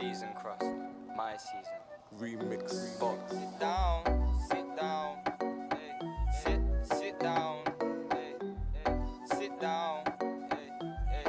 season crust, my season. Remix. Box. Sit down, hey, sit down, hey, sit down, hey,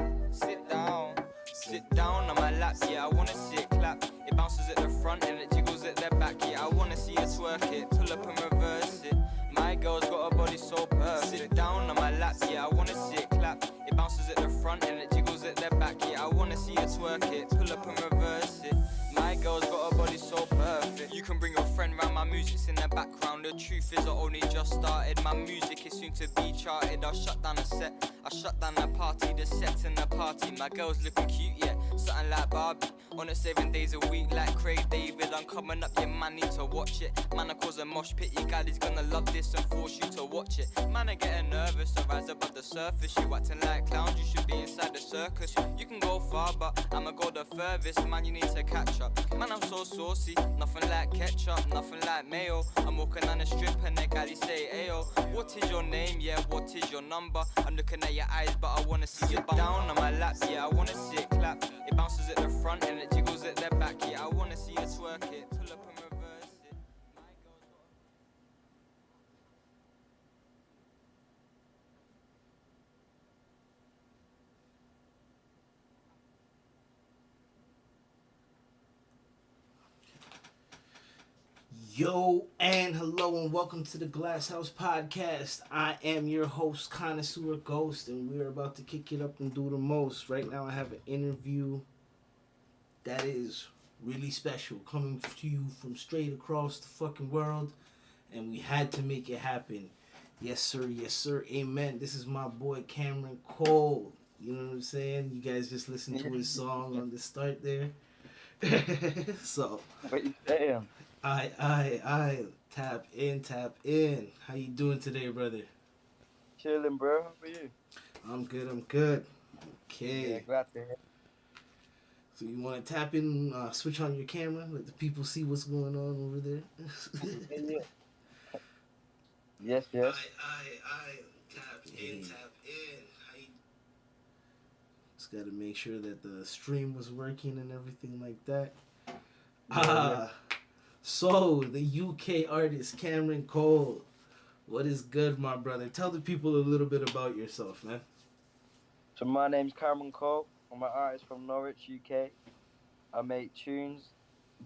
sit down on my lap, yeah, I wanna see it clap. It bounces at the front and it jiggles at the back, yeah, I wanna see it twerk it, pull up and reverse it. My girl's got a body so perfect. Sit down on my lap, yeah, I wanna see it clap. It bounces at the front and it jiggles at the back, yeah, I wanna see it twerk it, pull up and reverse it. My girl's got a body so perfect. You can bring your friend round, my music's in the background. The truth is I only just started. My music is soon to be charted. I'll shut down the set, I shut down the party. The set's in the party. My girl's looking cute, yeah, something like Barbie. On it 7 days a week like Craig David. I'm coming up, yeah, man, need to watch it. Man, I cause a mosh pit, you gal is gonna love this and force you to watch it. Man, I getting nervous, I rise above the surface. You acting like clowns, you should be inside the circus. You can go far, but I'ma go the furthest. Man, you need to catch up. Man, I'm so saucy, nothing like ketchup, nothing like mayo. I'm walking on the strip and the galley say, ayo, what is your name, yeah, what is your number? I'm looking at your eyes, but I wanna see you down on my lap, yeah, I wanna see it clap. It bounces at the front and it jiggles at the back, yeah, I wanna see you twerk it, pull up and reverse it. My girl's got Yo, and hello, and welcome to the Glass House Podcast. I am your host, Connoisseur Ghost, and we're about to kick it up and do the most. Right now, I have an interview that is really special, coming to you from straight across the fucking world, and we had to make it happen. Yes, sir, amen. This is my boy Cameron Cole. You know what I'm saying? You guys just listened to his song on the start there. So, What you saying? I tap in. How you doing today, brother? Chilling, bro. How are you? I'm good. Yeah, Okay. glad to hear. So you want to tap in, switch on your camera, let the people see what's going on over there. Yeah. Yes, yes. I tap in. How you... Just got to make sure that the stream was working and everything like that. Yeah. So the UK artist Cameron Cole, what is good, my brother? Tell the people a little bit about yourself, man. So my name's Cameron Cole. I'm an artist from Norwich, UK. I make tunes,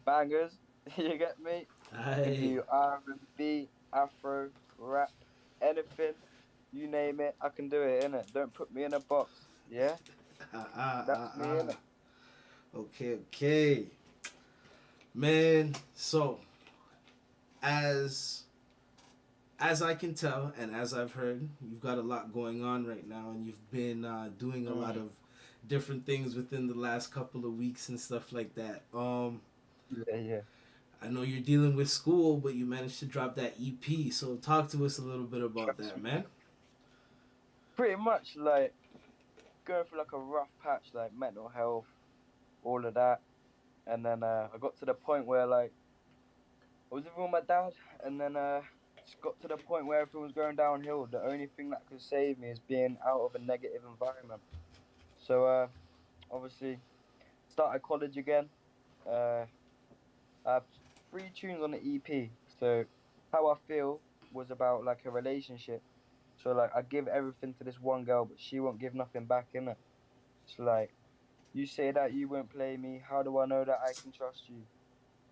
bangers. You get me? I can Aye. do R&B, Afro, rap, anything. You name it, I can do it. Innit? Don't put me in a box. Yeah, that's me. Innit? Okay. Man, so as I can tell and as I've heard, you've got a lot going on right now, and you've been doing a lot of different things within the last couple of weeks and stuff like that. Yeah. I know you're dealing with school, but you managed to drop that EP. So talk to us a little bit about Trust that, me. man. Pretty much like going through like a rough patch, like mental health, all of that. And then I got to the point where like I was living with my dad, and then just got to the point where everything was going downhill. The only thing that could save me is being out of a negative environment. So obviously started college again. Uh, I have 3 tunes on the EP. So how I feel was about like a relationship. So like I give everything to this one girl, but she won't give nothing back in it. So like you say that you won't play me. How do I know that I can trust you?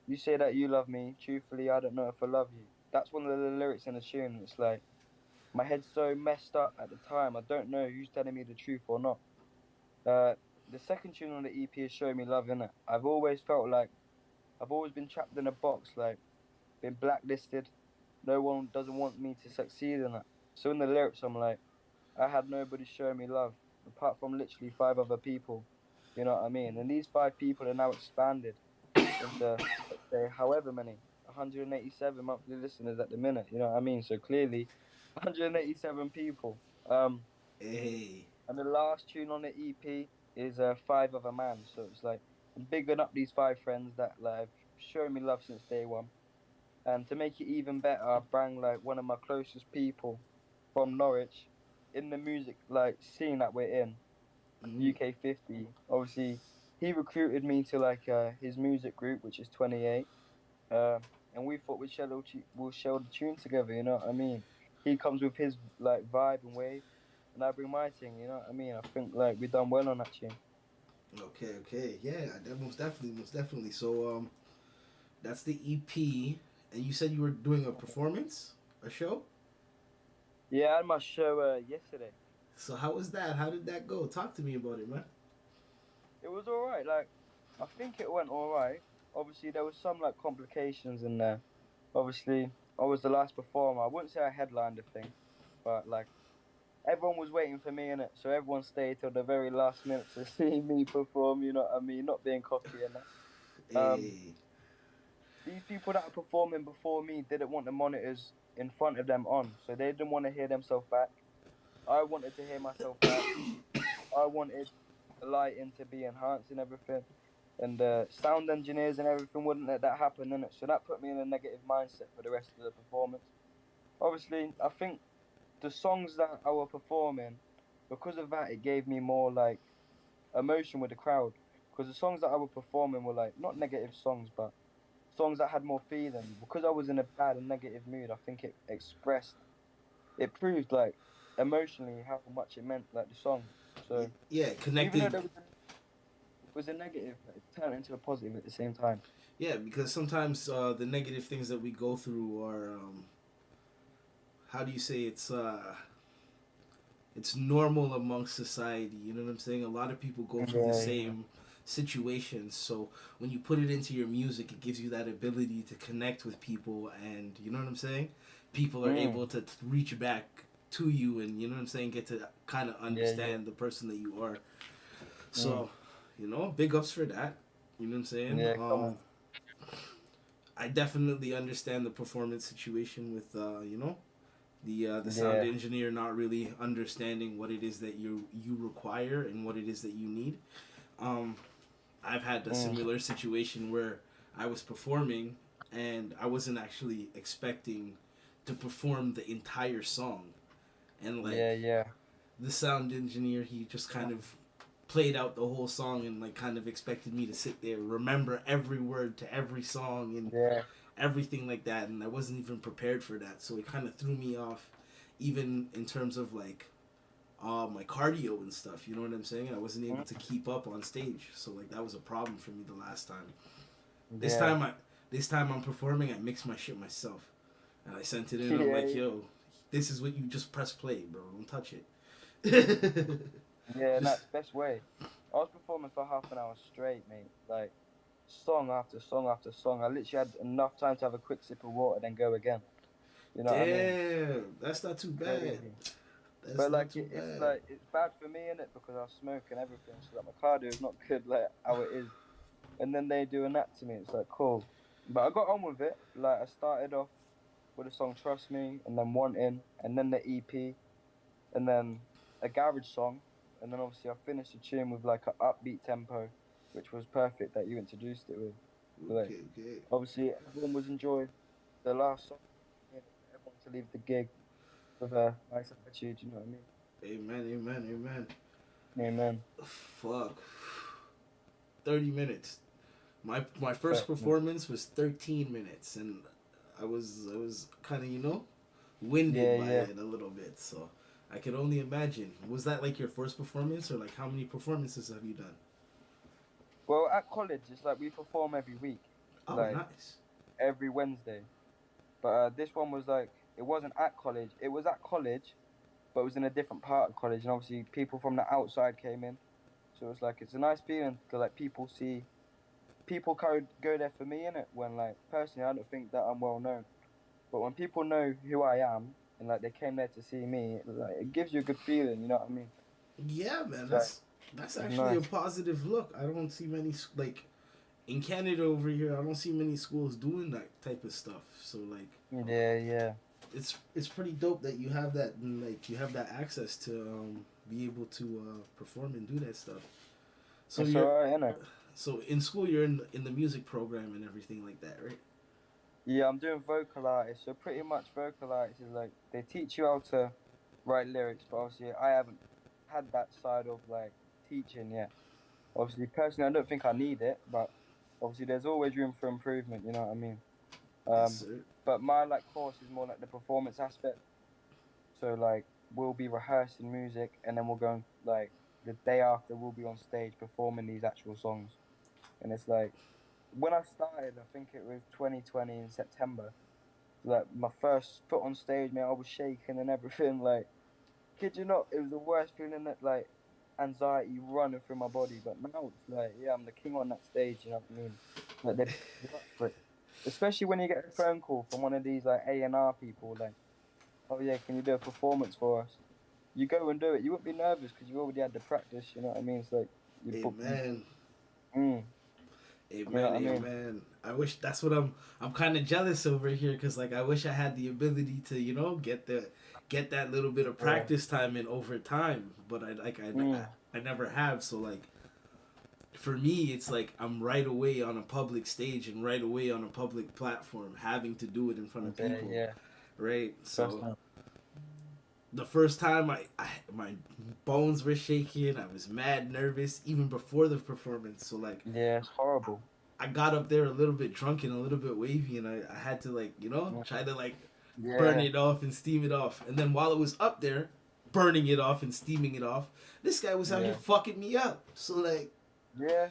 You say that you love me. Truthfully, I don't know if I love you. That's one of the lyrics in the tune. It's like my head's so messed up at the time. I don't know who's telling me the truth or not. Uh, the second tune on the EP is "Show Me Love." Innit? I've always felt like I've always been trapped in a box, like been blacklisted. No one doesn't want me to succeed in it. So in the lyrics, I'm like, I had nobody show me love apart from literally 5 other people. You know what I mean? And these 5 people are now expanded into, let's say, however many, 187 monthly listeners at the minute. You know what I mean? So clearly, 187 people. Hey. And the last tune on the EP is Five of a Man. So it's like I'm bigging up these 5 friends that like have shown me love since day one. And to make it even better, I bring like one of my closest people from Norwich in the music like scene that we're in, Mm-hmm. UK 50. Obviously, he recruited me to like his music group, which is 28. And we thought we'll share the tune together. You know what I mean? He comes with his like vibe and wave, and I bring my thing. You know what I mean? I think like we done well on that tune. Okay, yeah, most definitely. So, that's the EP, and you said you were doing a performance, a show. Yeah, I had my show yesterday. So how was that? How did that go? Talk to me about it, man. It was alright. Like, I think it went alright. Obviously, there was some like complications in there. Obviously, I was the last performer. I wouldn't say I headlined the thing, but like everyone was waiting for me in it, so everyone stayed till the very last minute to see me perform. You know what I mean? Not being cocky and that. Hey, These people that are performing before me didn't want the monitors in front of them on, so they didn't want to hear themselves back. I wanted to hear myself back. I wanted the lighting to be enhanced and everything, and the sound engineers and everything wouldn't let that happen in it. So that put me in a negative mindset for the rest of the performance. Obviously, I think the songs that I were performing, because of that, it gave me more like emotion with the crowd. Because the songs that I were performing were like not negative songs, but songs that had more feeling. Because I was in a bad and negative mood, I think it proved like emotionally how much it meant, like the song. So yeah, even though connected. was a negative, it turned into a positive at the same time. Yeah, because sometimes the negative things that we go through are, how do you say, it's normal amongst society. You know what I'm saying? A lot of people go through the Yeah, yeah. same situations. So when you put it into your music, it gives you that ability to connect with people, and you know what I'm saying? People are Mm, able to reach back to you, and you know what I'm saying, get to kind of yeah, yeah. understand the person that you are. Mm, So, big ups for that. You know what I'm saying? yeah, come on. I definitely understand the performance situation with the sound Yeah. engineer not really understanding what it is that you require and what it is that you need. Um, I've had a Mm, similar situation where I was performing and I wasn't actually expecting to perform the entire song, and like yeah, yeah. the sound engineer, he just kind of played out the whole song and like kind of expected me to sit there remember every word to every song and Yeah. everything like that, and I wasn't even prepared for that, so it kind of threw me off even in terms of like my cardio and stuff, you know what I'm saying? I wasn't able Mm, to keep up on stage, so like that was a problem for me the last time. this yeah. time i this time I'm performing, I mixed my shit myself and I sent it in. I'm Yeah, like, yo, this is what you just press play, bro, don't touch it. yeah, and Just that's best way. I was performing for half an hour straight, mate. Like song after song after song. I literally had enough time to have a quick sip of water, then go again. You know what I mean? damn, that's not too bad. Crazy. That's But not like too it's bad. like it's bad for me in it because I smoke and everything, so like my cardio is not good like how it is. And then they doing that to me, it's like cool. But I got on with it. Like I started off with the song "Trust Me" and then "Wanting" and then the EP and then a garage song, and then obviously I finished the tune with like an upbeat tempo, which was perfect that you introduced it with. Like Okay. obviously everyone was enjoying the last song, everyone to leave the gig with a nice attitude. You know what I mean? Amen, amen, amen. Amen. Fuck. 30 minutes. My first But performance was 13 minutes, and I was kind of winded yeah, by yeah. it a little bit. So I could only imagine. Was that like your first performance, or like how many performances have you done? Well, at college, it's like we perform every week, Oh, like nice. every Wednesday. But this one was like it wasn't at college. It was at college, but it was in a different part of college, and obviously people from the outside came in. So it's like it's a nice feeling to like people go there for me in it. When like personally, I don't think that I'm well known, but when people know who I am and like they came there to see me, like it gives you a good feeling. You know what I mean? Yeah, man. It's like That's it's actually a nice. positive look. I don't see many like in Canada over here. I don't see many schools doing that type of stuff. So like Yeah, yeah. it's pretty dope that you have that, and like you have that access to be able to perform and do that stuff. So It's you're alright, innit? so in school you're in the music program and everything like that, right? Yeah, I'm doing vocal artists. So pretty much vocal artists is like they teach you how to write lyrics, but obviously I haven't had that side of like teaching yet. Obviously, personally, I don't think I need it, but obviously, there's always room for improvement. You know what I mean? Yes, Um, sir. but my like course is more like the performance aspect. So like we'll be rehearsing music, and then we'll go and, like the day after we'll be on stage performing these actual songs. And it's like when I started, I think it was 2020 in September. Like my first foot on stage, man, I was shaking and everything. Like, kid you not, it was the worst feeling that like anxiety running through my body. But now it's like, yeah, I'm the king on that stage. You know what I mean? Like they build you up for it, especially when you get a phone call from one of these like A&R people, like, oh yeah, can you do a performance for us? You go and do it. You wouldn't be nervous because you already had the practice. You know what I mean? It's like you book. Amen. Mm, you know Amen, what I mean? amen. I wish that's what I'm kind of jealous over here because like I wish I had the ability to get that little bit of Yeah. practice time in over time, but Mm, I never have. So like for me, it's like I'm right away on a public stage and right away on a public platform, having to do it in front of yeah, people, yeah. right? First So time. the first time my bones were shaking, I was mad nervous even before the performance. So like Yeah, it's horrible. I got up there a little bit drunk and a little bit wavy, and I had to like Mm, try to like burn yeah, it off and steam it off. And then while it was up there, burning it off and steaming it off, this guy was out here yeah, fucking me up. So like, yeah.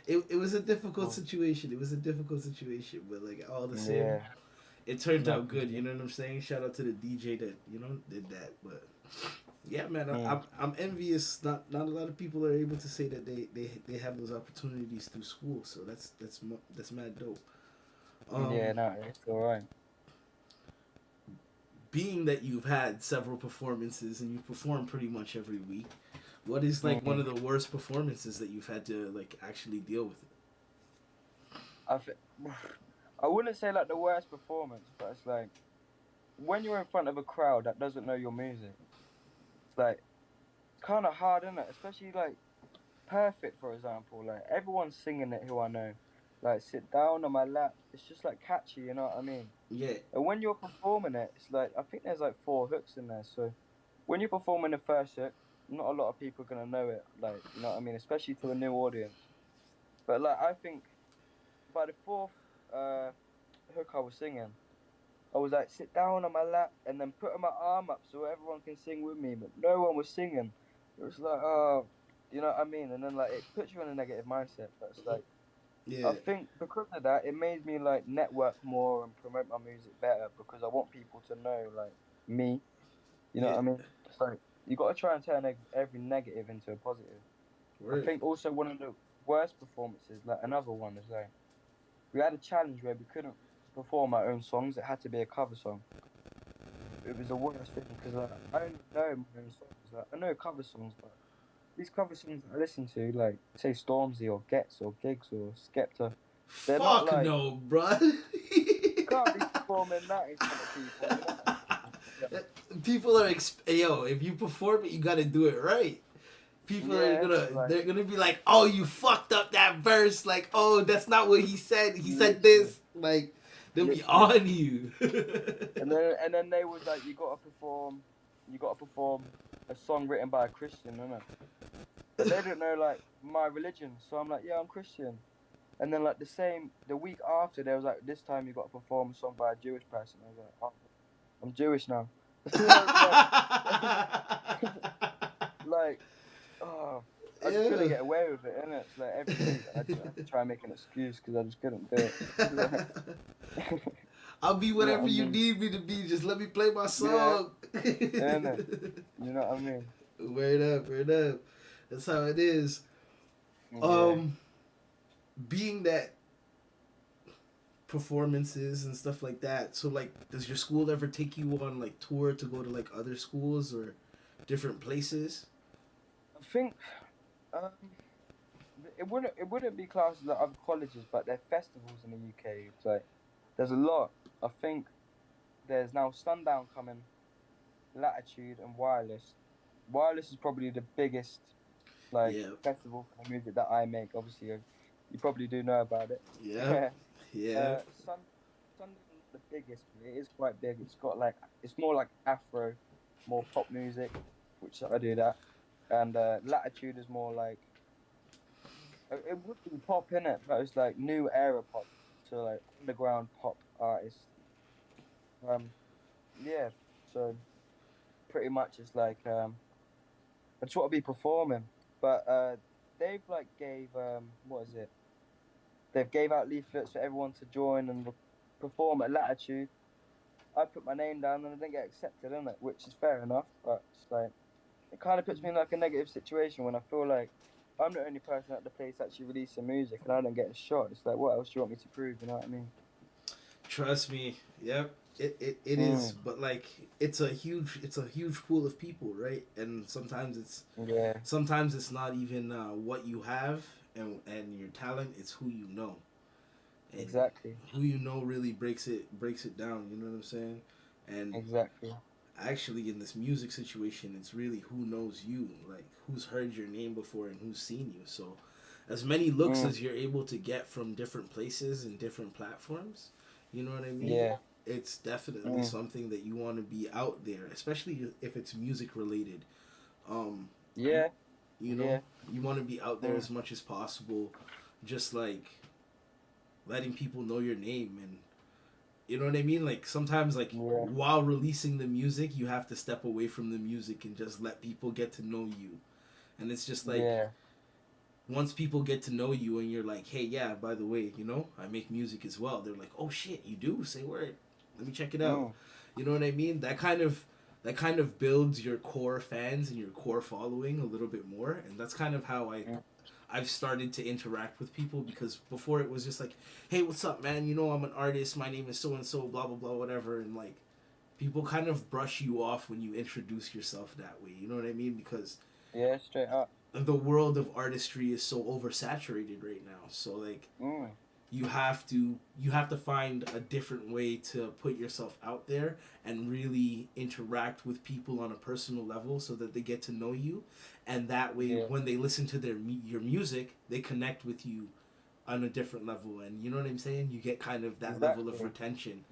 it was a difficult Well, situation. It was a difficult situation, but like all the same, yeah. it turned No, out for good. You sure. know what I'm saying? Shout out to the DJ that did that. But yeah, man, Mm, I'm envious. Not a lot of people are able to say that they have those opportunities through school. So that's mad dope. yeah, Um, no, it's alright. being that you've had several performances and you perform pretty much every week, what is like one Mm. of the worst performances that you've had to like actually deal with? I, th- I wouldn't say like the worst performance, but it's like when you're in front of a crowd that doesn't know your music, like kind of hard, isn't it? Especially like Perfect, for example. Like everyone's singing it who I know. Like sit down on my lap. It's just like catchy, you know what I mean? Yeah, And when you're performing it, it's like I think there's like 4 hooks in there. So when you're performing the first hook, not a lot of people are gonna know it. Like you know what I mean? Especially to a new audience. But like I think by the fourth uh hook I was singing, I was like sit down on my lap and then putting my arm up so everyone can sing with me, but no one was singing. It was like oh, you know what I mean? And then like it puts you in a negative mindset. But it's like I yeah, think because of that, it made me like network more and promote my music better because I want people to know like me. You know yeah. what I mean? It's like you got to try and turn every negative into a positive. I Word. think also one of the worst performances, like another one, is like we had a challenge where we couldn't perform our own songs. It had to be a cover song. It was the worst thing because I don't know my own songs. Like, I know cover songs, but these cover songs that I listen to, like say Stormzy or Gets or Gigs or Skepta, they're not Fuck like no, bruh. you can't be performing that in front of people. You know? Yeah, People are yo. If you perform it, you gotta do it right. People are yeah, like they're gonna be like, oh, you fucked up that verse. Like, oh, that's not what he said. He said literally, this. Like, they'll be literally. on you. And then they was like, you gotta perform a song written by a Christian, innit? But they don't know like my religion, so I'm like, yeah, I'm Christian. And then like the week after, they was like, this time you got to perform a song by a Jewish person. I was like, oh, I'm Jewish now. You know, it's like, oh, I just couldn't Yeah. get away with it, innit? It's like every week I just had to try and make an excuse because I just couldn't do it. I'll be You know what whatever I you mean? need me to be. Just let me play my Yeah, song. innit? You know what I mean? Word up, word up. That's how it is. Yeah. Um, being that performances and stuff like that. So like, does your school ever take you on like tour to go to like other schools or different places? I think um, it wouldn't be classes like other colleges, but they're festivals in the UK. It's like there's a lot. I think there's now Sundown coming, Latitude and Wireless. Wireless is probably the biggest like Yeah, festival for the music that I make. Obviously, you probably do know about it. yeah, yeah. Sun Sundown's not the biggest, but it is quite big. It's got like it's more like Afro, more pop music, which I do that. and Latitude is more like it would be pop in it, but it's like new era pop, so like underground pop artist. Um, yeah, so pretty much it's like I just want to be performing, but they've like gave what is it? They've gave out leaflets for everyone to join and perform at Latitude. I put my name down and I didn't get accepted in it, which is fair enough, but it's like it kind of puts me in like a negative situation when I feel like I'm the only person at the place actually releasing music and I don't get a shot. It's like, what else do you want me to prove? You know what I mean? Trust me. Yep. It is, Mm, but like it's a huge pool of people, right? And yeah, sometimes it's not even what you have and your talent, it's who you know. And exactly, who you know really breaks it down, you know what I'm saying? And exactly. actually in this music situation, it's really who knows you, like who's heard your name before and who's seen you. So as many looks Mm, as you're able to get from different places and different platforms, you know what I mean? yeah, It's definitely mm, something that you want to be out there, especially if it's music related. um yeah, you know, yeah, you want to be out there mm, as much as possible, just like letting people know your name. And you know what I mean, like sometimes like yeah, while releasing the music you have to step away from the music and just let people get to know you. And it's just like yeah, once people get to know you and you're like, hey, yeah, by the way, you know, I make music as well, they're like, oh shit, you do? Say word, let me check it out. mm, You know what I mean? That kind of builds your core fans and your core following a little bit more. And that's kind of how mm, I've started to interact with people, because before it was just like, hey, what's up, man? You know, I'm an artist. My name is so and so, blah blah blah, whatever. And like, people kind of brush you off when you introduce yourself that way. You know what I mean? Because yeah, straight up. the world of artistry is so oversaturated right now. So like, Mm, you have to find a different way to put yourself out there and really interact with people on a personal level so that they get to know you. And that way yeah, when they listen to your music, they connect with you on a different level. And you know what I'm saying, you get kind of that level of exactly, retention.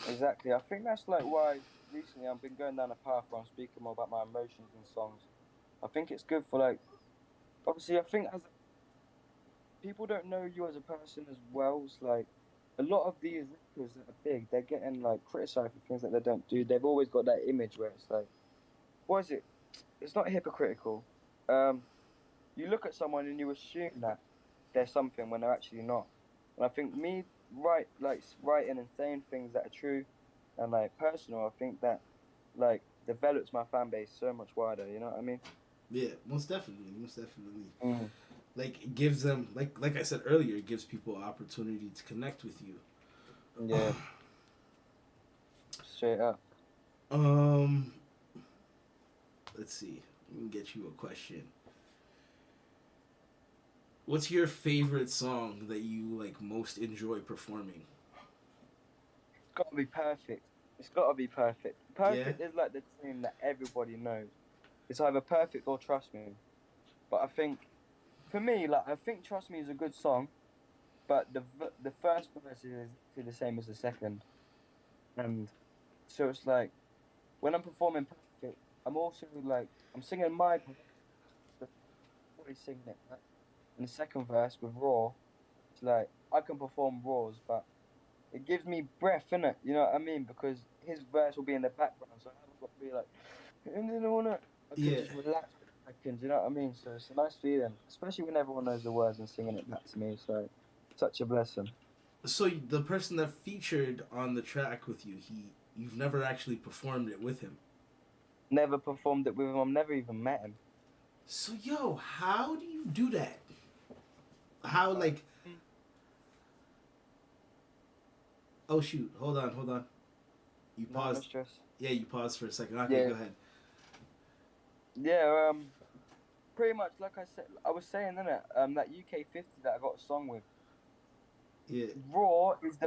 exactly. I think that's like why recently I've been going down a path where I'm speaking more about my emotions in songs. I think it's good for like obviously I think as people don't know you as a person as well. It's like a lot of these rappers that are big, they're getting like criticized for things that they don't do. They've always got that image where it's like, what is it? It's not hypocritical. Um, you look at someone and you assume that they're something when they're actually not. And I think me writing and saying things that are true and like personal, I think that like develops my fan base so much wider. You know what I mean? Yeah, most definitely, most definitely. Mm, Like it gives them, like I said earlier, it gives people opportunity to connect with you. yeah, straight up. um let's see, let me get you a question. What's your favorite song that you like most enjoy performing? It's got to be perfect. It's got to be perfect. Yeah. Perfect is like the tune that everybody knows. It's either perfect or trust me. But I think for me, like I think trust me is a good song, but the first verse is exactly the same as the second, and so it's like when I'm performing perfect, I'm also like I'm singing my part, but everybody's singing it back. In the second verse with raw, it's like I can perform raws, but it gives me breath in it. You know what I mean? Because his verse will be in the background, so I haven't got to be like, and then I can Yeah. just relax for seconds. You know what I mean? So it's a nice feeling, especially when everyone knows the words and singing it back to me. So such a blessing. So the person that featured on the track with you, you've never actually performed it with him. Never performed it with him. I've never even met him. So yo, how do you do that? How like, Um, oh shoot, hold on. You no, no paused. stress. Yeah, you paused for a second. Okay, Yeah, go ahead. yeah. Pretty much like I said, I was saying, innit? That UK50 that I got a song with. Yeah. Raw is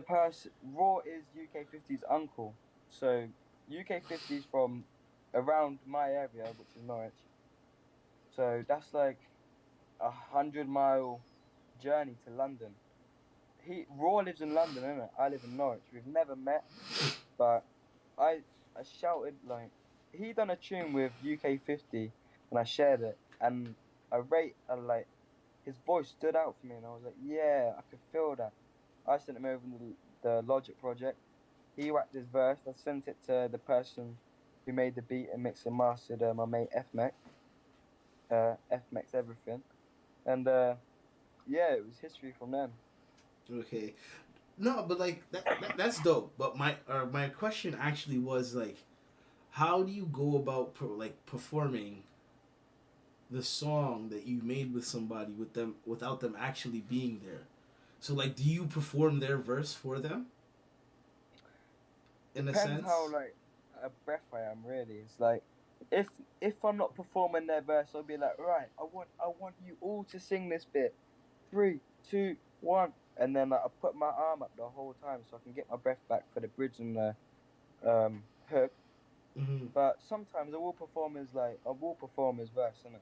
UK50's uncle. So UK50's from around my area, which is Norwich. So that's like 100-mile journey to London. He Raw lives in London, innit? I live in Norwich. We've never met, but I I shouted like he done a tune with UK50. and I shared it, and like his voice stood out for me, and I was like, yeah, I could feel that. I sent him over the Logic project. He whacked his verse. I sent it to the person who made the beat and mixed and mastered, my mate FMX everything, and yeah, it was history from them. Okay. No, but like that's dope. But my question actually was like, how do you go about performing the song that you made with somebody without them actually being there? So like, do you perform their verse for them? In a Depends how sense. like a breath I am really. It's like if if I'm not performing their verse, I'll be like, right, I want you all to sing this bit. 3, 2, 1, and then like, I put my arm up the whole time so I can get my breath back for the bridge and the hook. Mm-hmm. But sometimes I will perform his verse, innit?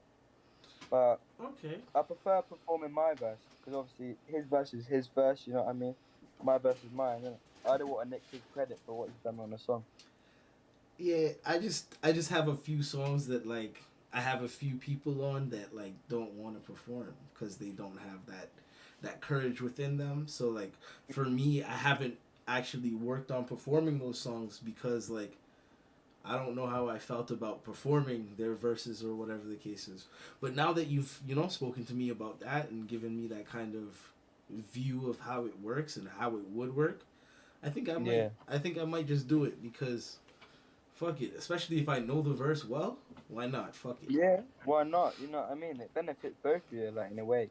But Okay. I prefer performing my verse because obviously his verse is his verse. You know what I mean? My verse is mine, innit? I don't want to nick his credit for what he's done on the song. Yeah, I just have a few songs that like I have a few people on that like don't want to perform because they don't have that courage within them. So like for me, I haven't actually worked on performing those songs because like I don't know how I felt about performing their verses or whatever the case is. But now that you've spoken to me about that and given me that kind of view of how it works and how it would work, Yeah. I think I might just do it because fuck it. Especially if I know the verse well, why not? Fuck it. Yeah, why not? You know what I mean? It benefits both of you, like in a way.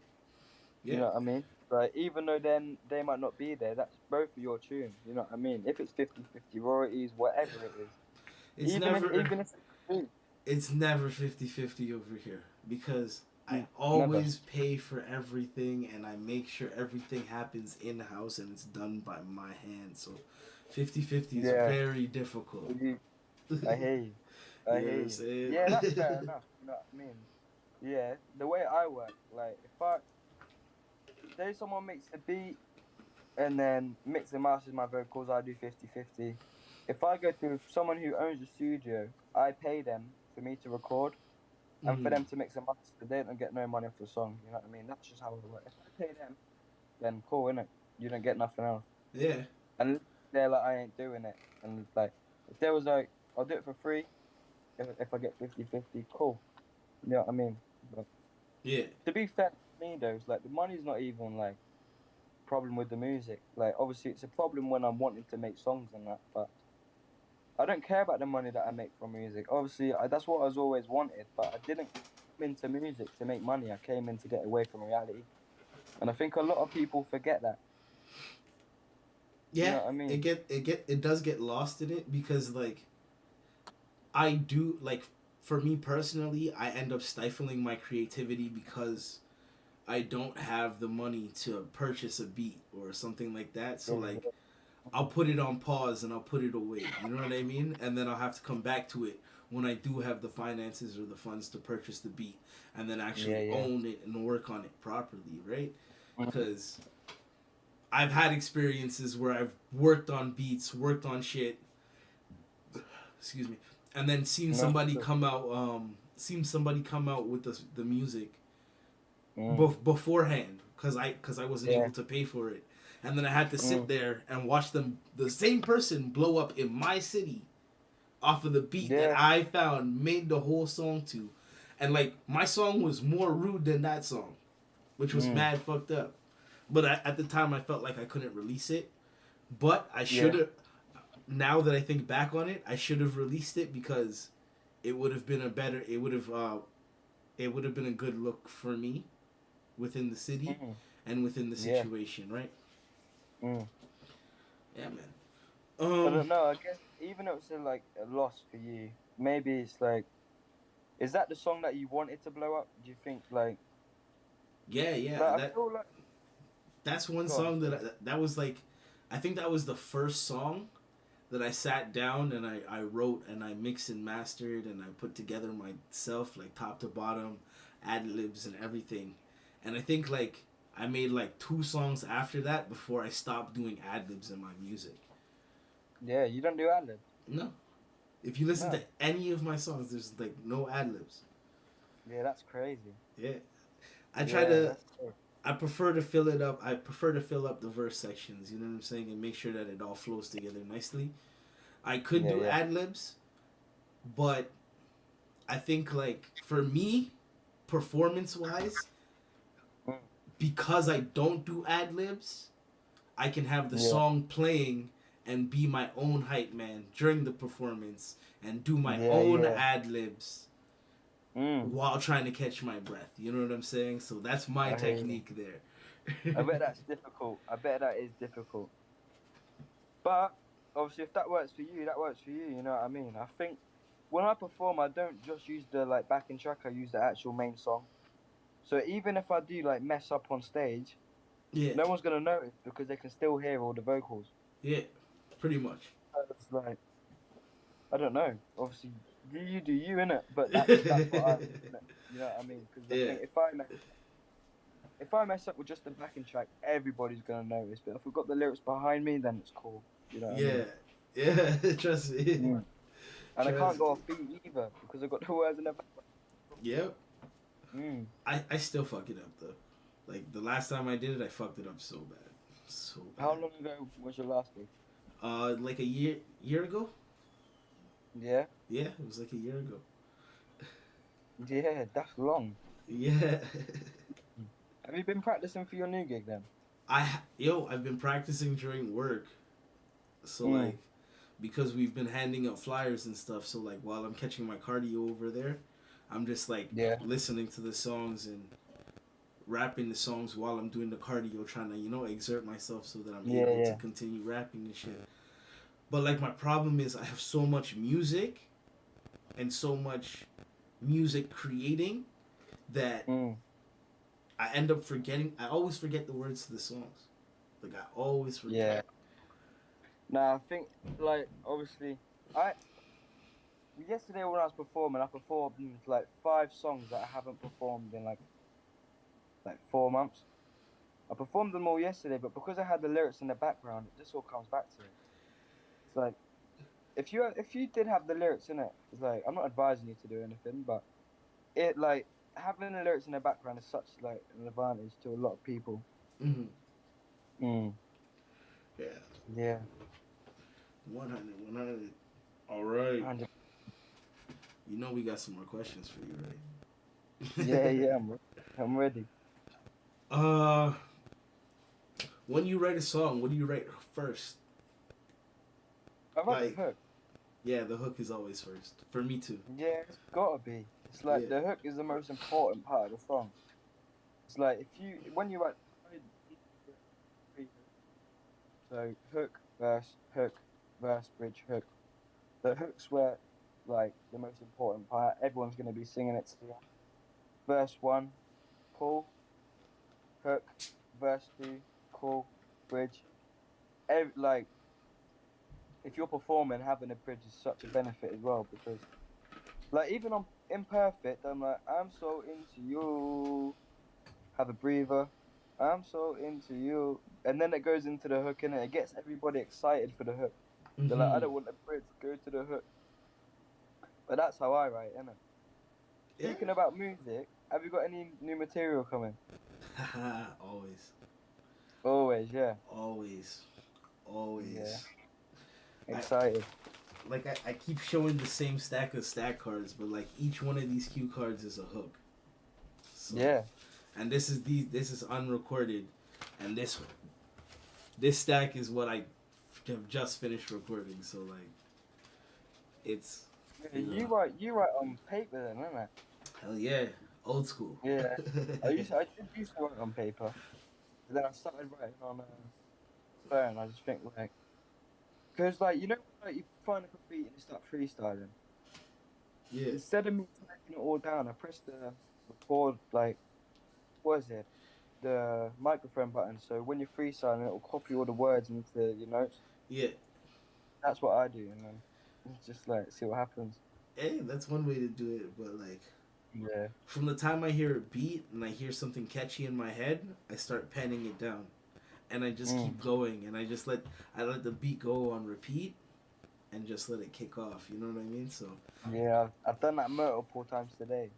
You Yeah. know what I mean? Like even though then they might not be there, that's both of your tunes. You know what I mean? If it's 50-50 royalties, whatever it is, It's even if never even if it's free, it's never 50-50 over here because I never. always pay for everything and I make sure everything happens in house and it's done by my hand. So 50-50 is Yeah, very difficult. you, I hear you. I You know what hear I'm you. saying? Yeah, that's fair enough. You know what I mean? Yeah, the way I work, like if I say someone makes a beat and then mix and masters my vocals, I do 50-50. If I go to someone who owns the studio, I pay them for me to record and for Mm, them to mix and master. They don't get no money off the song. You know what I mean? That's just how it works. If I pay them, then cool, innit? You don't get nothing else. yeah. And they're like, I ain't doing it. And like, if there was like, I'll do it for free. If I get 50-50, cool. You know what I mean? But Yeah. to be fair to me, though, it's like the money's not even like problem with the music. Like, obviously, it's a problem when I'm wanting to make songs and that, but I don't care about the money that I make from music. Obviously, that's what I was always wanted, but I didn't come into music to make money. I came in to get away from reality. And I think a lot of people forget that. You Yeah. know what I mean? It does get lost in it because like I do like for me personally, I end up stifling my creativity because I don't have the money to purchase a beat or something like that. So Yeah, like I'll put it on pause and I'll put it away. You know what I mean? And then I'll have to come back to it when I do have the finances or the funds to purchase the beat and then yeah, actually yeah. own it and work on it properly, right? Mhm. Because I've had experiences where I've worked on beats, worked on shit, excuse me, and then No, sure. seen somebody come out with the music Mm, beforehand because I wasn't yeah. able to pay for it, and then I had to sit Mm, there and watch the same person blow up in my city off of the beat that yeah. I found made the whole song to, and like my song was more rude than that song, which was Mm, mad fucked up. But at the time, I felt like I couldn't release it. But I should yeah. have. Now that I think back on it, I should have released it because it would have been a better. It would have been a good look for me within the city Mm, and within the yeah. situation, right? Mm. Yeah, man. I don't know. I guess even though it's like a loss for you, maybe it's like, is that the song that you wanted to blow up? Do you think Yeah, yeah. like I feel like That's one go on, song sorry. that was like, I think that was the first song that I sat down and I wrote and I mixed and mastered and I put together myself like top to bottom, Adlibs and everything. And I think like I made like two songs after that before I stopped doing Adlibs in my music. Yeah, you don't do ad libs. No. If you listen to No. any of my songs, there's like no Adlibs. Yeah, that's crazy. Yeah, I try Yeah, to. that's crazy. I prefer to fill it up. I prefer to fill up the verse sections. You know what I'm saying, and make sure that it all flows together nicely. I could Yeah, do yeah. ad libs, but I think like for me, performance wise, Mm. because I don't do ad libs, I can have the Yeah, song playing and be my own hype man during the performance and do my yeah, own yeah. ad libs Mm. while trying to catch my breath. You know what I'm saying? So that's my I hear you. technique I there. bet that's difficult. I bet that is difficult. But obviously, if that works for you, that works for you. You know what I mean? I think when I perform, I don't just use the like backing track. I use the actual main song. So even if I do like mess up on stage, Yeah, no one's gonna notice because they can still hear all the vocals. yeah, pretty much. So it's like I don't know. Obviously, do you in it, but that's what I do, innit? You know what I mean? Because I Yeah, think if I mess up with just the backing track, everybody's gonna notice. But if we've got the lyrics behind me, then it's cool. You know what I yeah, mean? yeah. Trust me. Mm. And I can't Trust go me. off beat either because I've got the words in the background. Yep. Mm. I still fuck it up though. Like the last time I did it, I fucked it up so bad, so How bad. long ago was your last gig? Like a year ago. Yeah, Yeah, it was like a year ago. yeah, that's long. Yeah. Have you been practicing for your new gig then? I've been practicing during work. So Mm. like because we've been handing out flyers and stuff, so like while I'm catching my cardio over there, I'm just like Yeah, listening to the songs and rapping the songs while I'm doing the cardio, trying to, exert myself so that I'm yeah, able to yeah. continue rapping and shit. But like my problem is I have so much music and so much music creating that Mm. I end up forgetting. I always forget the words to the songs. Like I always forget. Yeah. Nah, I think like obviously I yesterday when I was performing, I performed like 5 songs that I haven't performed in like 4 months. I performed them all yesterday, but because I had the lyrics in the background, it just all comes back to it. It's like if you did have the lyrics in it, it's like I'm not advising you to do anything, but it like having the lyrics in the background is such like an advantage to a lot of people. Mm-hmm. Mm. Yeah. Yeah. 100, 100. All right. 100. You know we got some more questions for you, Yeah, right? yeah, I'm ready. uh, when you write a song, what do you write first? I wrote the Like, hook. yeah, the hook is always first. For me too. Yeah, it's gotta be. It's Yeah. like the hook is the most important part of the song. It's like when you write so hook, verse, bridge, hook. The hook's where like the most important part. Everyone's gonna be singing it together. Verse 1, cool. Hook. Verse 2, cool. Bridge. Like if you're performing, having a bridge is such a benefit as well because like even on imperfect, I'm like I'm so into you. Have a breather. I'm so into you. And then it goes into the hook and it gets everybody excited for the hook. They're like, I Mm-hmm. don't want the bridge, go to the hook. But that's how I write, innit? Yeah. Speaking about music, have you got any new material coming? Always. Always, yeah. Always. Yeah. Always. I Excited. I keep showing the same stack of stack cards, but like each one of these cue cards is a hook. So Yeah. and this is unrecorded, and this stack is what I have just finished recording. So like it's Yeah, you write on paper then, innit? hell yeah, old school. Yeah. I did used to write on paper. But then I started writing on phone. I just think like because like like you find a good beat and you start freestyling. Yeah, Instead of me typing it all down, I press the record like what is it? The microphone button. So when you're freestyling, it will copy all the words into your notes. yeah. That's what I do, and then just like see what happens. Hey, that's one way to do it. But like Yeah. from the time I hear a beat and I hear something catchy in my head, I start penning it down, and I just Mm. keep going, and I let the beat go on repeat, and just let it kick off. You know what I mean? So Yeah, I've done that multiple times today.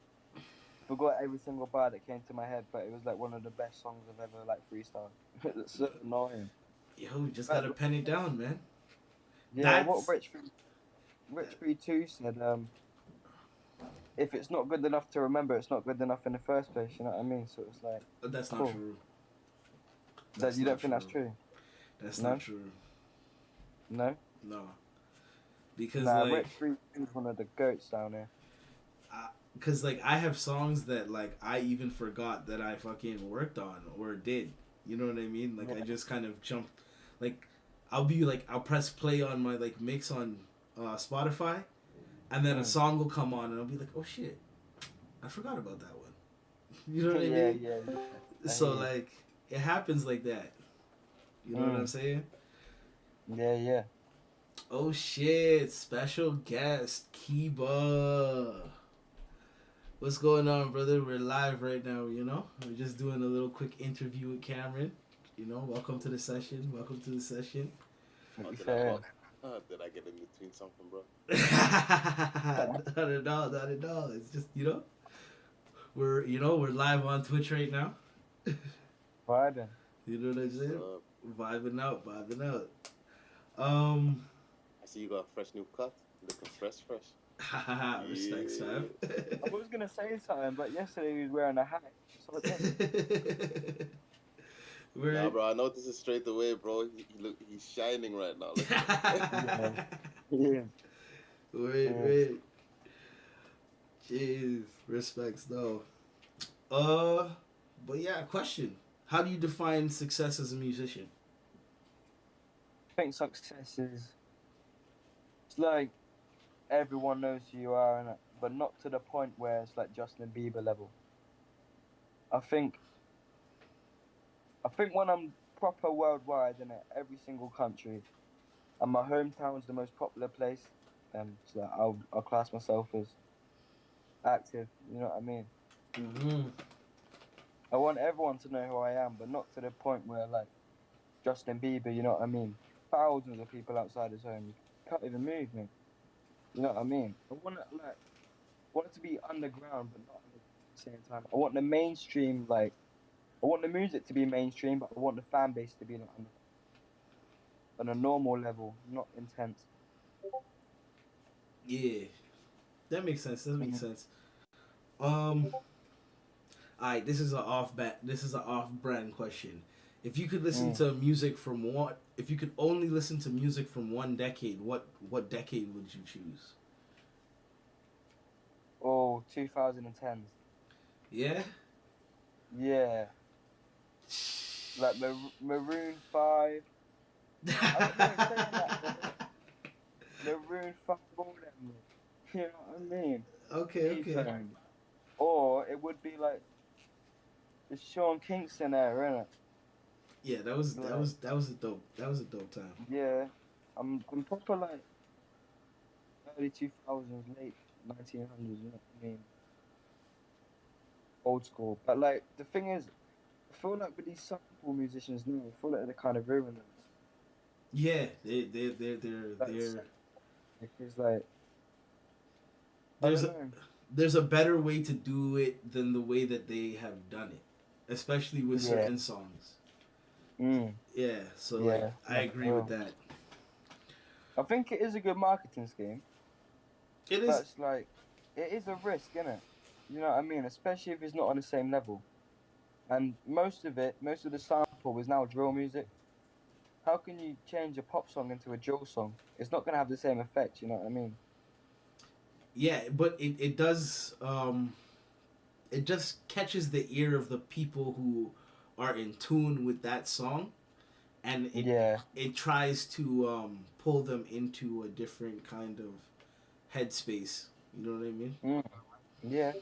forgot every single bar that came to my head, but it was like one of the best songs I've ever like freestyled. It's so annoying. Yo, you just But, gotta pen it down, man. yeah, what That's Rich Free Two said, if it's not good enough to remember, it's not good enough in the first place. You know what I mean? So it's like, that's not cool. true. That you don't think that's true? That's No? not true. No. No, because Nah, like, Rich Free Two is one of the goats down there. because like I have songs that like I even forgot that I fucking worked on or did. You know what I mean? Like I Yeah. just kind of jumped. Like I'll press play on my like mix on Spotify, and then a song will come on, and I'll be like, oh shit, I forgot about that one. You know what I Yeah, mean? yeah. I So hear you. like it happens like that. You know what I'm saying? Yeah, yeah. Oh shit! Special guest Kiba. What's going on, brother? We're live right now. You know, we're just doing a little quick interview with Cameron. You know, welcome to the session. Welcome to the session. What you Did saying? I get in between something, bro? Not at all. Not at all. It's just we're live on Twitch right now. Vibing. You know what I'm saying? Vibing out. I see you got a fresh new cut. Looking fresh. Respects, fam. I was gonna say something, but yesterday he was wearing a hat. So I didn't. Nah, bro, I noticed it straight away, bro. He's shining right now. Look at Yeah. Wait. Jeez, respects though. But yeah, question. How do you define success as a musician? I think success is, it's like everyone knows who you are, innit? But not to the point where it's like Justin Bieber level. I think when I'm proper worldwide in every single country, and my hometown's the most popular place, so like I'll class myself as active. You know what I mean? Mm-hmm. I want everyone to know who I am, but not to the point where like Justin Bieber. You know what I mean? Thousands of people outside his home, you can't even move, man. You know what I mean? I want it to be underground, but not at the same time. I want the mainstream, like, I want the music to be mainstream, but I want the fan base to be like on a normal level, not intense. Yeah, that makes sense. Alright, this is an off-brand question. If you could listen to music if you could only listen to music from one decade, what decade would you choose? Oh, 2010s. Yeah. Yeah. Like Maroon 5. I don't know, saying that, Maroon 5, all them. You know what I mean? Okay. T-Pain. Or it would be like the Sean Kingston era, innit? Yeah, that was a dope time. Yeah. I'm proper like early 2000s, late 1900s, you know what I mean? Old school. But like the thing is, I feel like with these sample musicians now, I feel like they're kind of ruining them. Yeah, they're Because like there's a better way to do it than the way that they have done it, especially with certain songs. Yeah, so like I agree with that. I think it is a good marketing scheme. It is. But it's like it is a risk, isn't it? You know what I mean? Especially if it's not on the same level. And most of the sample is now drill music. How can you change a pop song into a drill song? It's not gonna have the same effect, you know what I mean? Yeah, but it does. It just catches the ear of the people who are in tune with that song, and it tries to pull them into a different kind of headspace. You know what I mean? Yeah.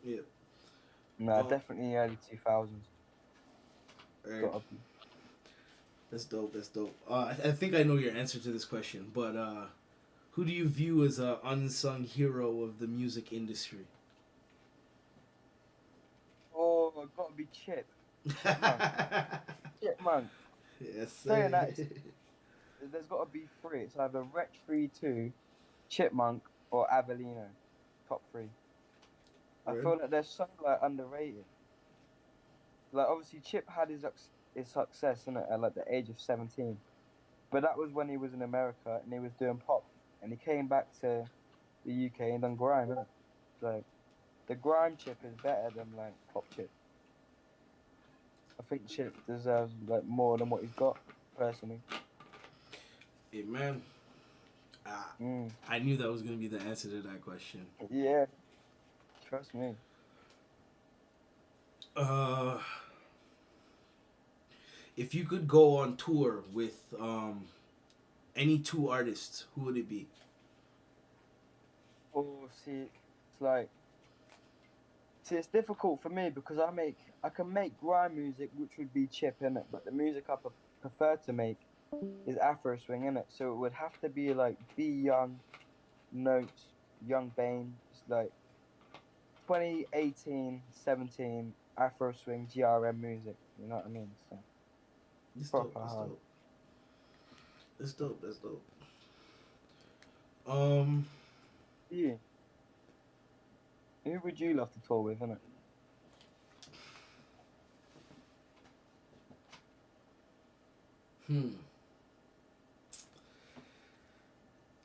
Yeah. Nah, definitely early 2000s. Right. Gotta be. That's dope. I think I know your answer to this question, but who do you view as a unsung hero of the music industry? Oh, gotta be Chip. Chipmunk. Yes, Saying that, there's gotta be three. It's either Wretch 3 2, Chipmunk, or Avelino. Top three. I feel like they're so like underrated. Like obviously Chip had his success in it at like the age of 17, but that was when he was in America and he was doing pop, and he came back to the UK and done grime, innit? So the grime Chip is better than like pop Chip. I think Chip deserves like more than what he's got, personally. Hey man, Mm. I knew that was gonna be the answer to that question. Yeah, trust me. If you could go on tour with any two artists, who would it be? Oh, it's like, it's difficult for me because I can make grime music, which would be Chip in it, but the music I prefer to make is Afro swing in it. So it would have to be like B Young, Notes, Young Bane. It's like 2018, 17 Afro swing GRM music. You know what I mean? So That's proper dope. That's hard. dope. That's dope. That's dope. Yeah. Who would you love to tour with, innit?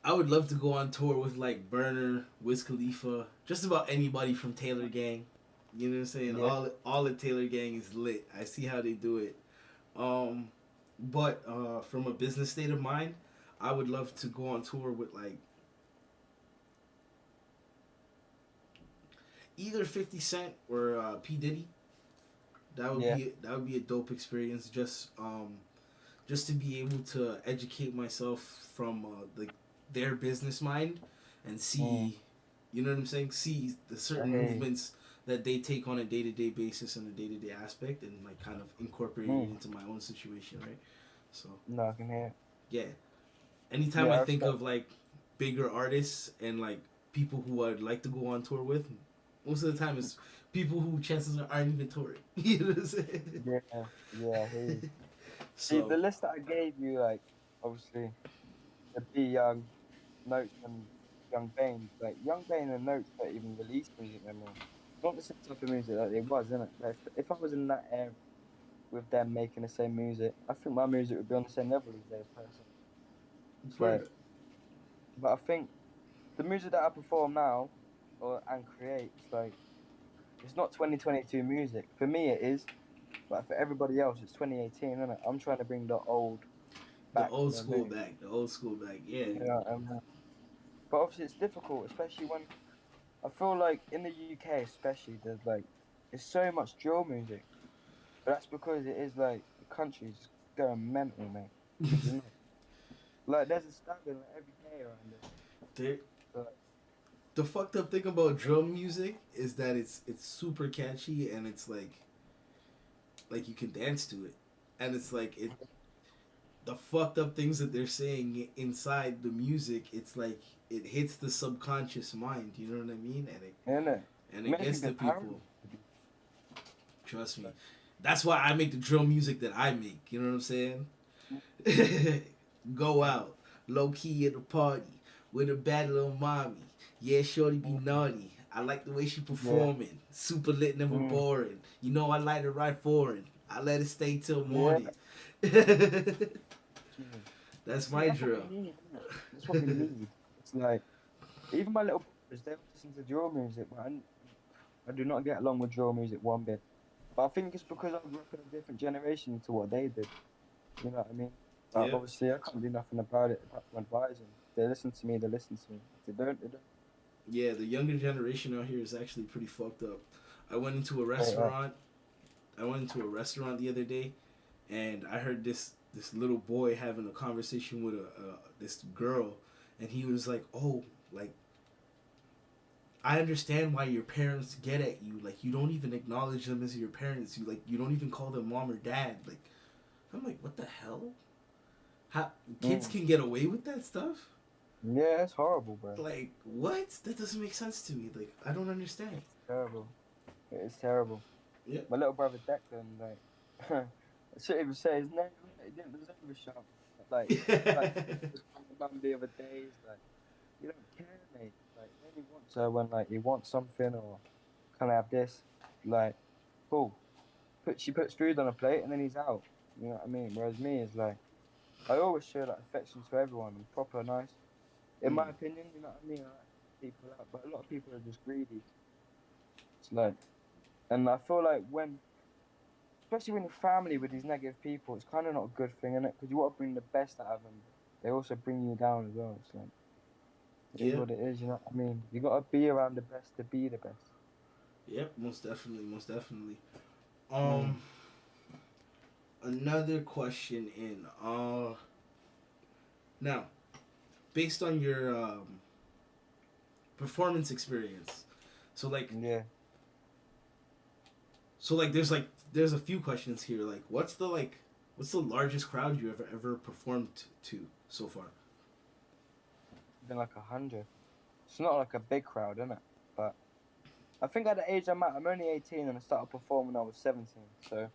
I would love to go on tour with like Burner, Wiz Khalifa, just about anybody from Taylor Gang. You know what I'm saying? Yeah. All the Taylor Gang is lit. I see how they do it. But from a business state of mind, I would love to go on tour with like either 50 Cent or P Diddy. That would be a dope experience. Just to be able to educate myself from their business mind and see, you know what I'm saying? See the certain movements that they take on a day-to-day basis and a day-to-day aspect, and like kind of incorporate it into my own situation, right? So No, I can hear. yeah. Anytime I think of like bigger artists and like people who I'd like to go on tour with, most of the time it's people who chances aren't even touring. You know what I'm saying? Yeah. So See, the list that I gave you, like, obviously, the B Young, Notes, and Young Bane, like, Young Bane and Notes don't even release music anymore. It's not the same type of music that it was, innit? Like, if I was in that era with them making the same music, I think my music would be on the same level as theirs, personally. It's like, but I think the music that I perform now, and create, it's like, it's not 2022 music. For me, it is, but for everybody else, it's 2018, innit? I'm trying to bring the old the back to old the school new. back, the old school back, yeah. Yeah, but obviously it's difficult, especially when I feel like in the UK, especially there's like it's so much drill music, but that's because it is like the country's going mental, mate. Kid you not. Like there's a stabbing like every day around it. There, But, the fucked up thing about drum music is that it's super catchy and it's like you can dance to it, and it's like it. The fucked up things that they're saying inside the music, it's like it hits the subconscious mind. You know what I mean? innit? And It it makes gets you to get paranoid. people. Trust me. That's why I make the drum music that I make. You know what I'm saying? Go out, low key at the party with a bad little mommy. Yeah, shorty be naughty. I like the way she performing. Super lit, never boring. You know I like her right foreign. I let it stay till morning. That's See, my that's what drill. we need, innit? That's what we need. It's like even my little brothers, they listen to drill music, but I do not get along with drill music one bit. But I think it's because I grew up in a different generation to what they did. You know what I mean? But Yeah. obviously, I can't do nothing about it apart from advising. They listen to me, they listen to me. If they don't, they don't. Yeah, the younger generation out here is actually pretty fucked up. I went into a restaurant. I went into a restaurant the other day, and I heard this little boy having a conversation with this girl, and he was like, "Oh, like I understand why your parents get at you. Like you don't even acknowledge them as your parents. You don't even call them mom or dad. Like I'm like, what the hell? How kids can get away with that stuff? Yeah, it's horrible, bro. Like what? That doesn't make sense to me. Like I don't understand. It's terrible. It's terrible. Yeah. My little brother Declan, like, I shouldn't even say his name. He didn't deserve a shot. Like, just coming down the other days, like, you don't care, mate. Like, he only wants her when, like, he wants something or can I have this? Like, cool. She puts food on a plate and then he's out. You know what I mean? Whereas me is like, I always show like affection to everyone. I'm proper nice. In my opinion, you know what I mean? I like people out, but a lot of people are just greedy. It's like, and I feel like especially when you're family with these negative people, it's kind of not a good thing, innit? Because you want to bring the best out of them. They also bring you down as well. It's like, it is what it is, you know what I mean? You got to be around the best to be the best. Yep, most definitely. Another question in. Now, based on your performance experience, so like there's a few questions here. Like, what's the largest crowd you ever performed to so far? Been like 100. It's not like a big crowd, innit? But I think at the age I'm at, I'm only 18 and I started performing when I was 17. So,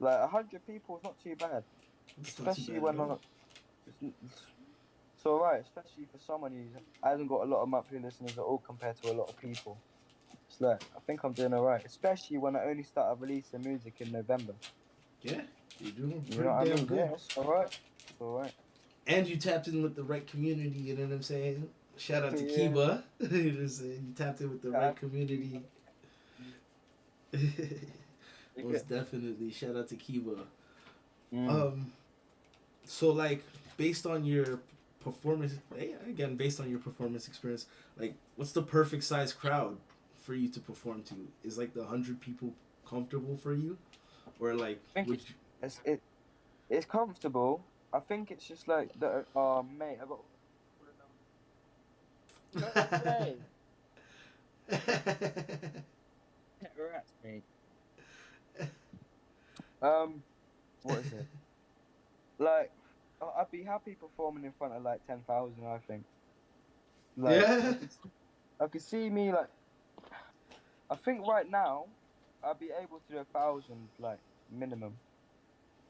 like 100 people is not too bad. Especially when it's alright, especially for someone who hasn't got a lot of monthly listeners at all compared to a lot of people. It's like, I think I'm doing alright, especially when I only started releasing music in November. Yeah, you're doing pretty damn good. Yeah, it's alright. And you tapped in with the right community, you know what I'm saying? Shout out to Kiba. You tapped in with the right community. Most definitely. Shout out to Kiba. So like based on your performance experience, like what's the perfect size crowd for you to perform to? Is like the 100 people comfortable for you? Or like it's comfortable. I think it's just like the mate, I got rats, mate. What is it? Like, I'd be happy performing in front of like 10,000. I think. Like, I could see me like. I think right now, I'd be able to do 1,000 like minimum.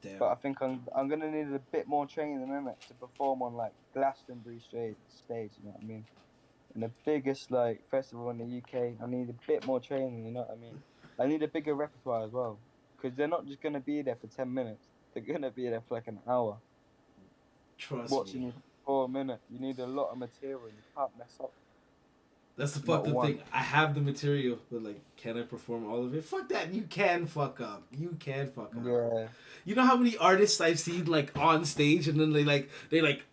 Damn. But I think I'm gonna need a bit more training than that to perform on like Glastonbury stage. You know what I mean? And the biggest like festival in the UK, I need a bit more training. You know what I mean? I need a bigger repertoire as well, because they're not just gonna be there for 10 minutes. They're gonna be there for like an hour. Trust watching me. you for a minute. You need a lot of material. You can't mess up. That's the fucked up thing. I have the material, but like, can I perform all of it? Fuck that. You can fuck up. Yeah. You know how many artists I've seen like on stage and then they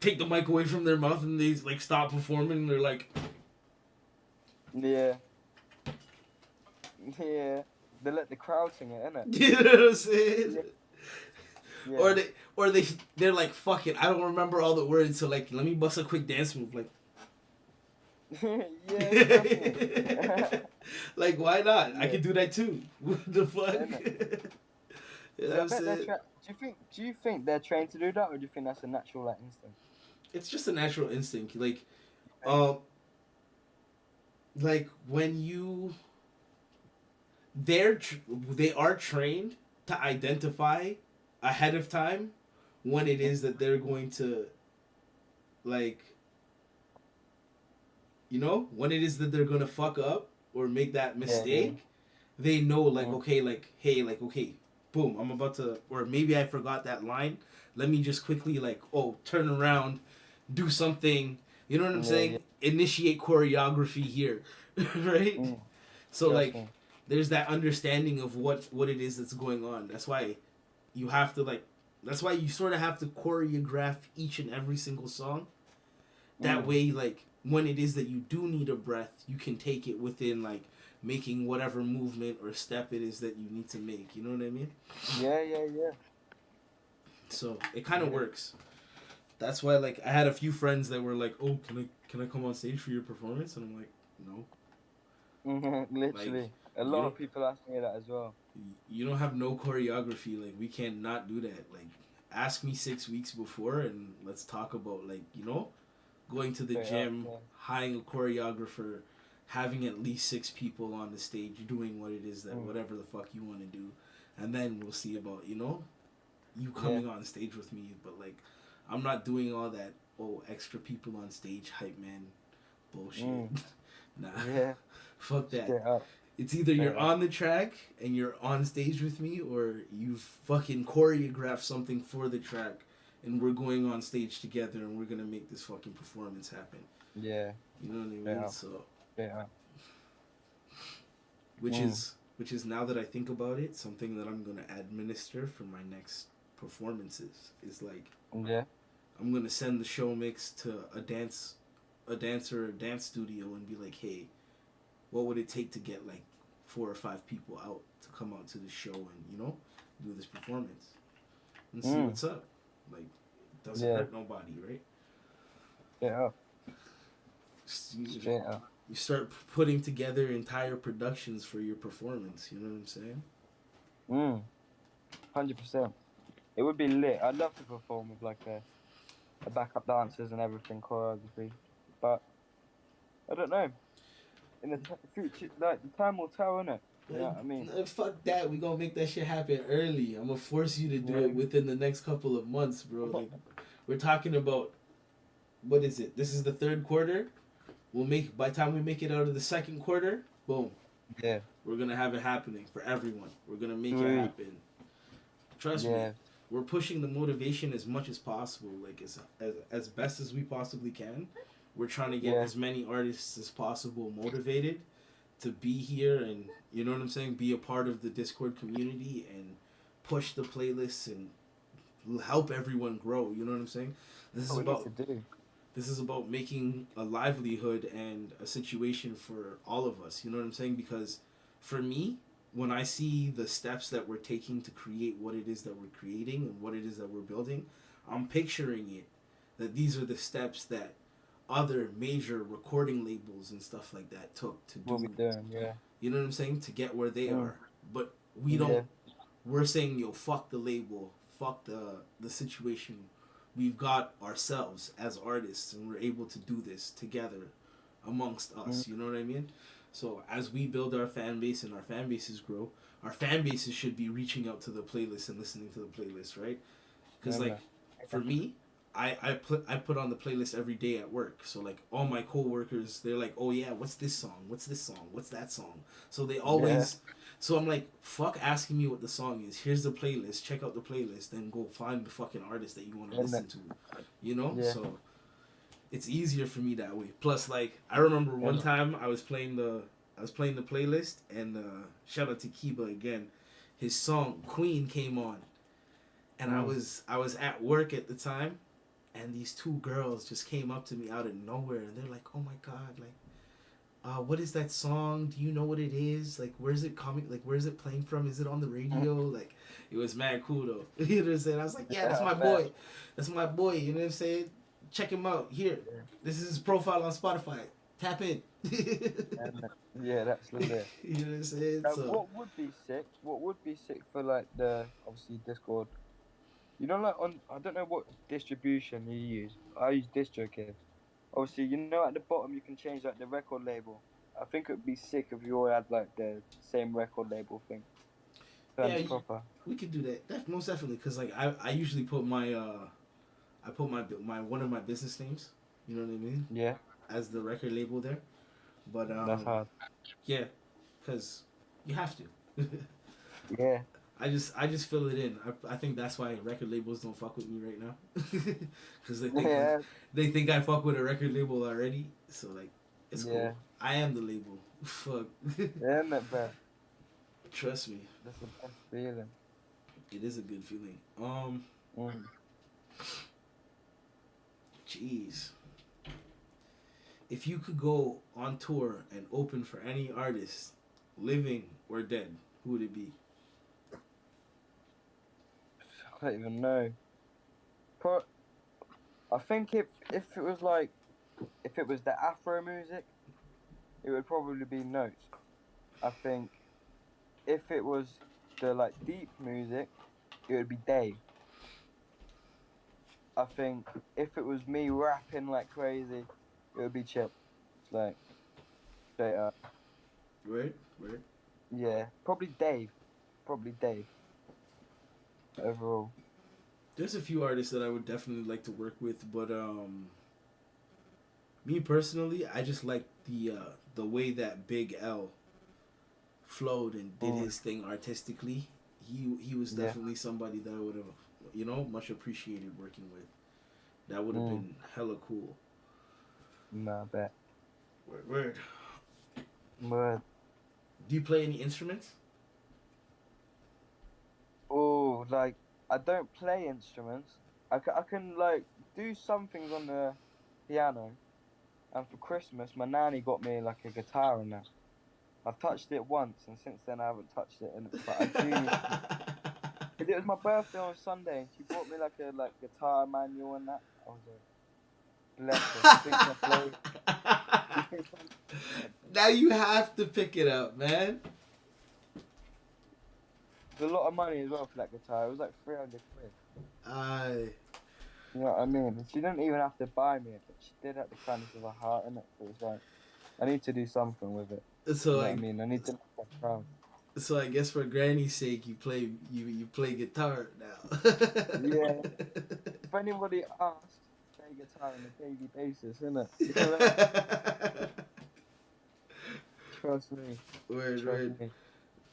take the mic away from their mouth and they like stop performing and they're like, yeah. They let the crowd sing it, innit? You know what I'm saying? Yeah. Or they're like, fuck it, I don't remember all the words, so like let me bust a quick dance move, like. Yeah. Like, why not? I can do that too. What the fuck? You know what I'm saying? Do you think they're trained to do that, or do you think that's a natural like instinct? It's just a natural instinct. Like, like when they are trained to identify ahead of time when it is that they're going to, like, you know, when it is that they're gonna fuck up or make that mistake. Yeah. They know, like, okay, like, hey, like, okay, boom, I'm about to, or maybe I forgot that line. Let me just quickly, like, turn around, do something. You know what I'm saying? Yeah. Initiate choreography here, right? So, like, there's that understanding of what it is that's going on. That's why you have to, like, that's why you sort of have to choreograph each and every single song. That way, like, when it is that you do need a breath, you can take it within, like, making whatever movement or step it is that you need to make. You know what I mean? Yeah. So it kind of works. That's why, like, I had a few friends that were like, "Oh, can I come on stage for your performance?" And I'm like, "No." Literally, like, a lot of people ask me that as well. You don't have no choreography. Like, we cannot do that. Like, ask me 6 weeks before, and let's talk about, like, you know, going to the gym, hiring a choreographer, having at least 6 people on the stage doing what it is that whatever the fuck you want to do, and then we'll see about, you know, you coming on stage with me. But, like, I'm not doing all that extra people on stage hype man bullshit. Nah. Fuck that. It's either you're on the track and you're on stage with me, or you've fucking choreographed something for the track, and we're going on stage together, and we're gonna make this fucking performance happen. Yeah. You know what I mean? Yeah. So. Yeah. Which is now that I think about it, something that I'm gonna administer for my next performances is like. Yeah. I'm gonna send the show mix to a dancer or a dance studio and be like, hey, what would it take to get like 4 or 5 people out to come out to the show and do this performance and see what's up. Like, it doesn't hurt nobody, right? Yeah. Straight up. You start putting together entire productions for your performance. You know what I'm saying? 100%. It would be lit. I'd love to perform with like a backup dancers and everything, choreography, but I don't know. In the future, like, the time will tell, innit? You know what I mean? Fuck that. We gonna make that shit happen early. I'm gonna force you to do it within the next couple of months, bro. Like, we're talking about, what is it? This is the 3rd quarter. By the time we make it out of the 2nd quarter, boom. Yeah. We're gonna have it happening for everyone. We're gonna make it happen. Trust me. We're pushing the motivation as much as possible, like as best as we possibly can. We're trying to get as many artists as possible motivated to be here and, you know what I'm saying, be a part of the Discord community and push the playlists and help everyone grow. You know what I'm saying? This is about making a livelihood and a situation for all of us. You know what I'm saying? Because for me, when I see the steps that we're taking to create what it is that we're creating and what it is that we're building, I'm picturing it that these are the steps that other major recording labels and stuff like that took to do. You know what I'm saying? To get where they are. But we don't. We're saying, yo, fuck the label, fuck the situation. We've got ourselves as artists, and we're able to do this together amongst us. You know what I mean? So as we build our fan base and our fan bases grow, our fan bases should be reaching out to the playlist and listening to the playlist, right? Because for me, I put on the playlist every day at work. So like all my coworkers, they're like, oh yeah, what's this song? What's this song? What's that song? So they always. So I'm like, fuck asking me what the song is. Here's the playlist. Check out the playlist, and go find the fucking artist that you want to listen to. You know? So it's easier for me that way. Plus, like, I remember one time I was playing the playlist, and shout out to Kiba again. His song Queen came on, and I was at work at the time, and these 2 girls just came up to me out of nowhere, and they're like, "Oh my god, like, what is that song? Do you know what it is? Like, where's it coming? Like, where's it playing from? Is it on the radio?" Like, it was mad cool though. You know what I'm saying? I was like, yeah, that's my boy. That's my boy. You know what I'm saying? Check him out. Here, this is his profile on Spotify. Tap in. Yeah, that's legit. You know what I'm saying? What would be sick? What would be sick for like the obviously Discord? You know, like I don't know what distribution you use. I use DistroKid. Obviously, you know, at the bottom you can change like the record label. I think it would be sick if you all had like the same record label thing. Proper. We could do that. Most definitely, because like I usually put my my one of my business names. You know what I mean? Yeah. As the record label there, but that's hard. Yeah, because you have to. Yeah. I just fill it in. I think that's why record labels don't fuck with me right now, because they think I fuck with a record label already. So like, it's cool. I am the label. Fuck. Yeah, not bad. Trust me. That's the best feeling. It is a good feeling. Jeez. If you could go on tour and open for any artist, living or dead, who would it be? I don't even know. I think if it was like, if it was the Afro music, it would probably be Notes. I think if it was the like deep music, it would be Dave. I think if it was me rapping like crazy, it would be Chip. It's like straight up. Right. Yeah, probably Dave. Overall. There's a few artists that I would definitely like to work with, but me personally, I just like the way that Big L flowed and did Mm. his thing artistically, he was Yeah. definitely somebody that I would have, you know, much appreciated working with. That would have Mm. been hella cool. Nah, I bet. Word. But Do you play any instruments? oh, like I don't play instruments. I can like do some things on the piano. And for Christmas, my nanny got me like a guitar and that. I've touched it once, and since then I haven't touched it. But I do. It was my birthday on Sunday, and she bought me like a guitar manual and that. I was like, bless her. She thinks I play. She thinks I'm. Now you have to pick it up, man. It's a lot of money as well for that guitar. It was like 300 quid. I You know what I mean? And she didn't even have to buy me it, but she did at the kindness of her heart, and it was like, I need to do something with it. so You know like what I mean? I need to make her proud. so I guess for Granny's sake, you play guitar now. Yeah. If anybody asks, play guitar on a daily basis, innit? You know that? Trust me. Word, Trust word. me.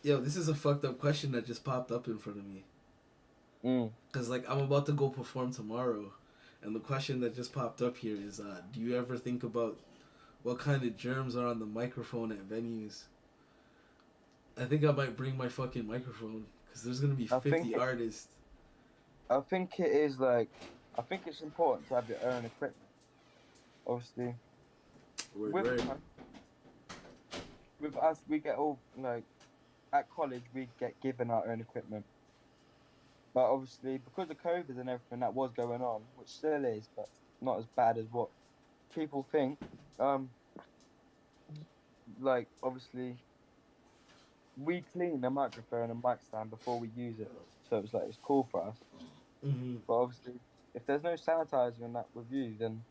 Yo, this is a fucked up question that just popped up in front of me. Mm. Cause like I'm about to go perform tomorrow, and the question that just popped up here is, do you ever think about what kind of germs are on the microphone at venues? I think I might bring my fucking microphone, cause there's gonna be 50 artists. I think it is like, I think it's important to have your own equipment. Obviously, Word. with us, we get all like, at college we get given our own equipment. But obviously, because of COVID and everything that was going on, which still is, but not as bad as what people think. Like obviously, we clean the microphone and mic stand before we use it, so it's like it's cool for us. Mm-hmm. But obviously, if there's no sanitizer in that with you, then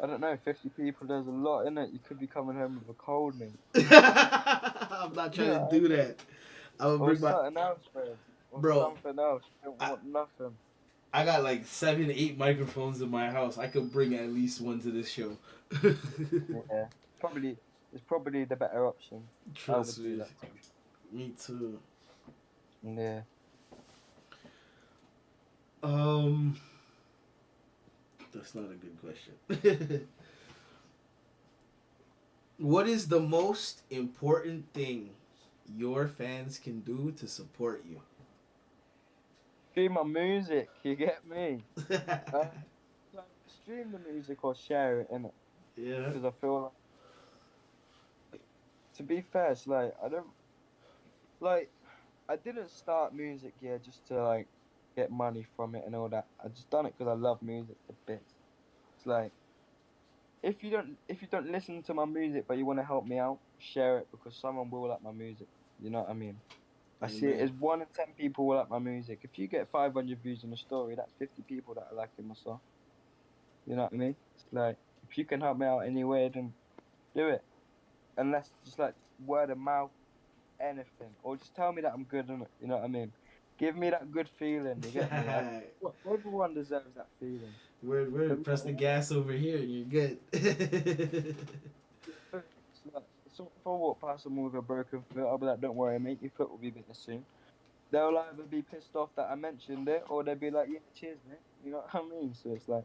I don't know. 50 people, there's a lot in it. You could be coming home with a cold, mate. I'm not trying to do that. I would Or bring my something else, bro. Or bro. something else. You don't want nothing. I got like 7, 8 microphones in my house. I could bring at least one to this show. Yeah, probably. It's probably the better option. Trust I would me. do that too. Me too. Yeah. That's not a good question. What is the most important thing your fans can do to support you? Stream my music. You get me? Like, stream the music or share it, innit? Yeah. Because I feel like, to be fair, it's like I didn't start music just to like get money from it and all that. I just done it because I love music to bits. It's like if you don't listen to my music but you want to help me out, share it because someone will like my music. You know what I mean? I see it as 1 in 10 people will like my music. If you get 500 views on a story, that's 50 people that are liking my song. You know what I mean? It's like if you can help me out anyway, then do it. Unless just like word of mouth, anything, or just tell me that I'm good in it. You know what I mean? Give me that good feeling. You get me? Everyone deserves that feeling. Word. Press the gas over here. You're good. So if I walk past someone with a broken foot, I'll be like, "Don't worry, mate. Your foot will be better soon." They'll either be pissed off that I mentioned it, or they'll be like, "Yeah, cheers, mate." You know what I mean? So it's like,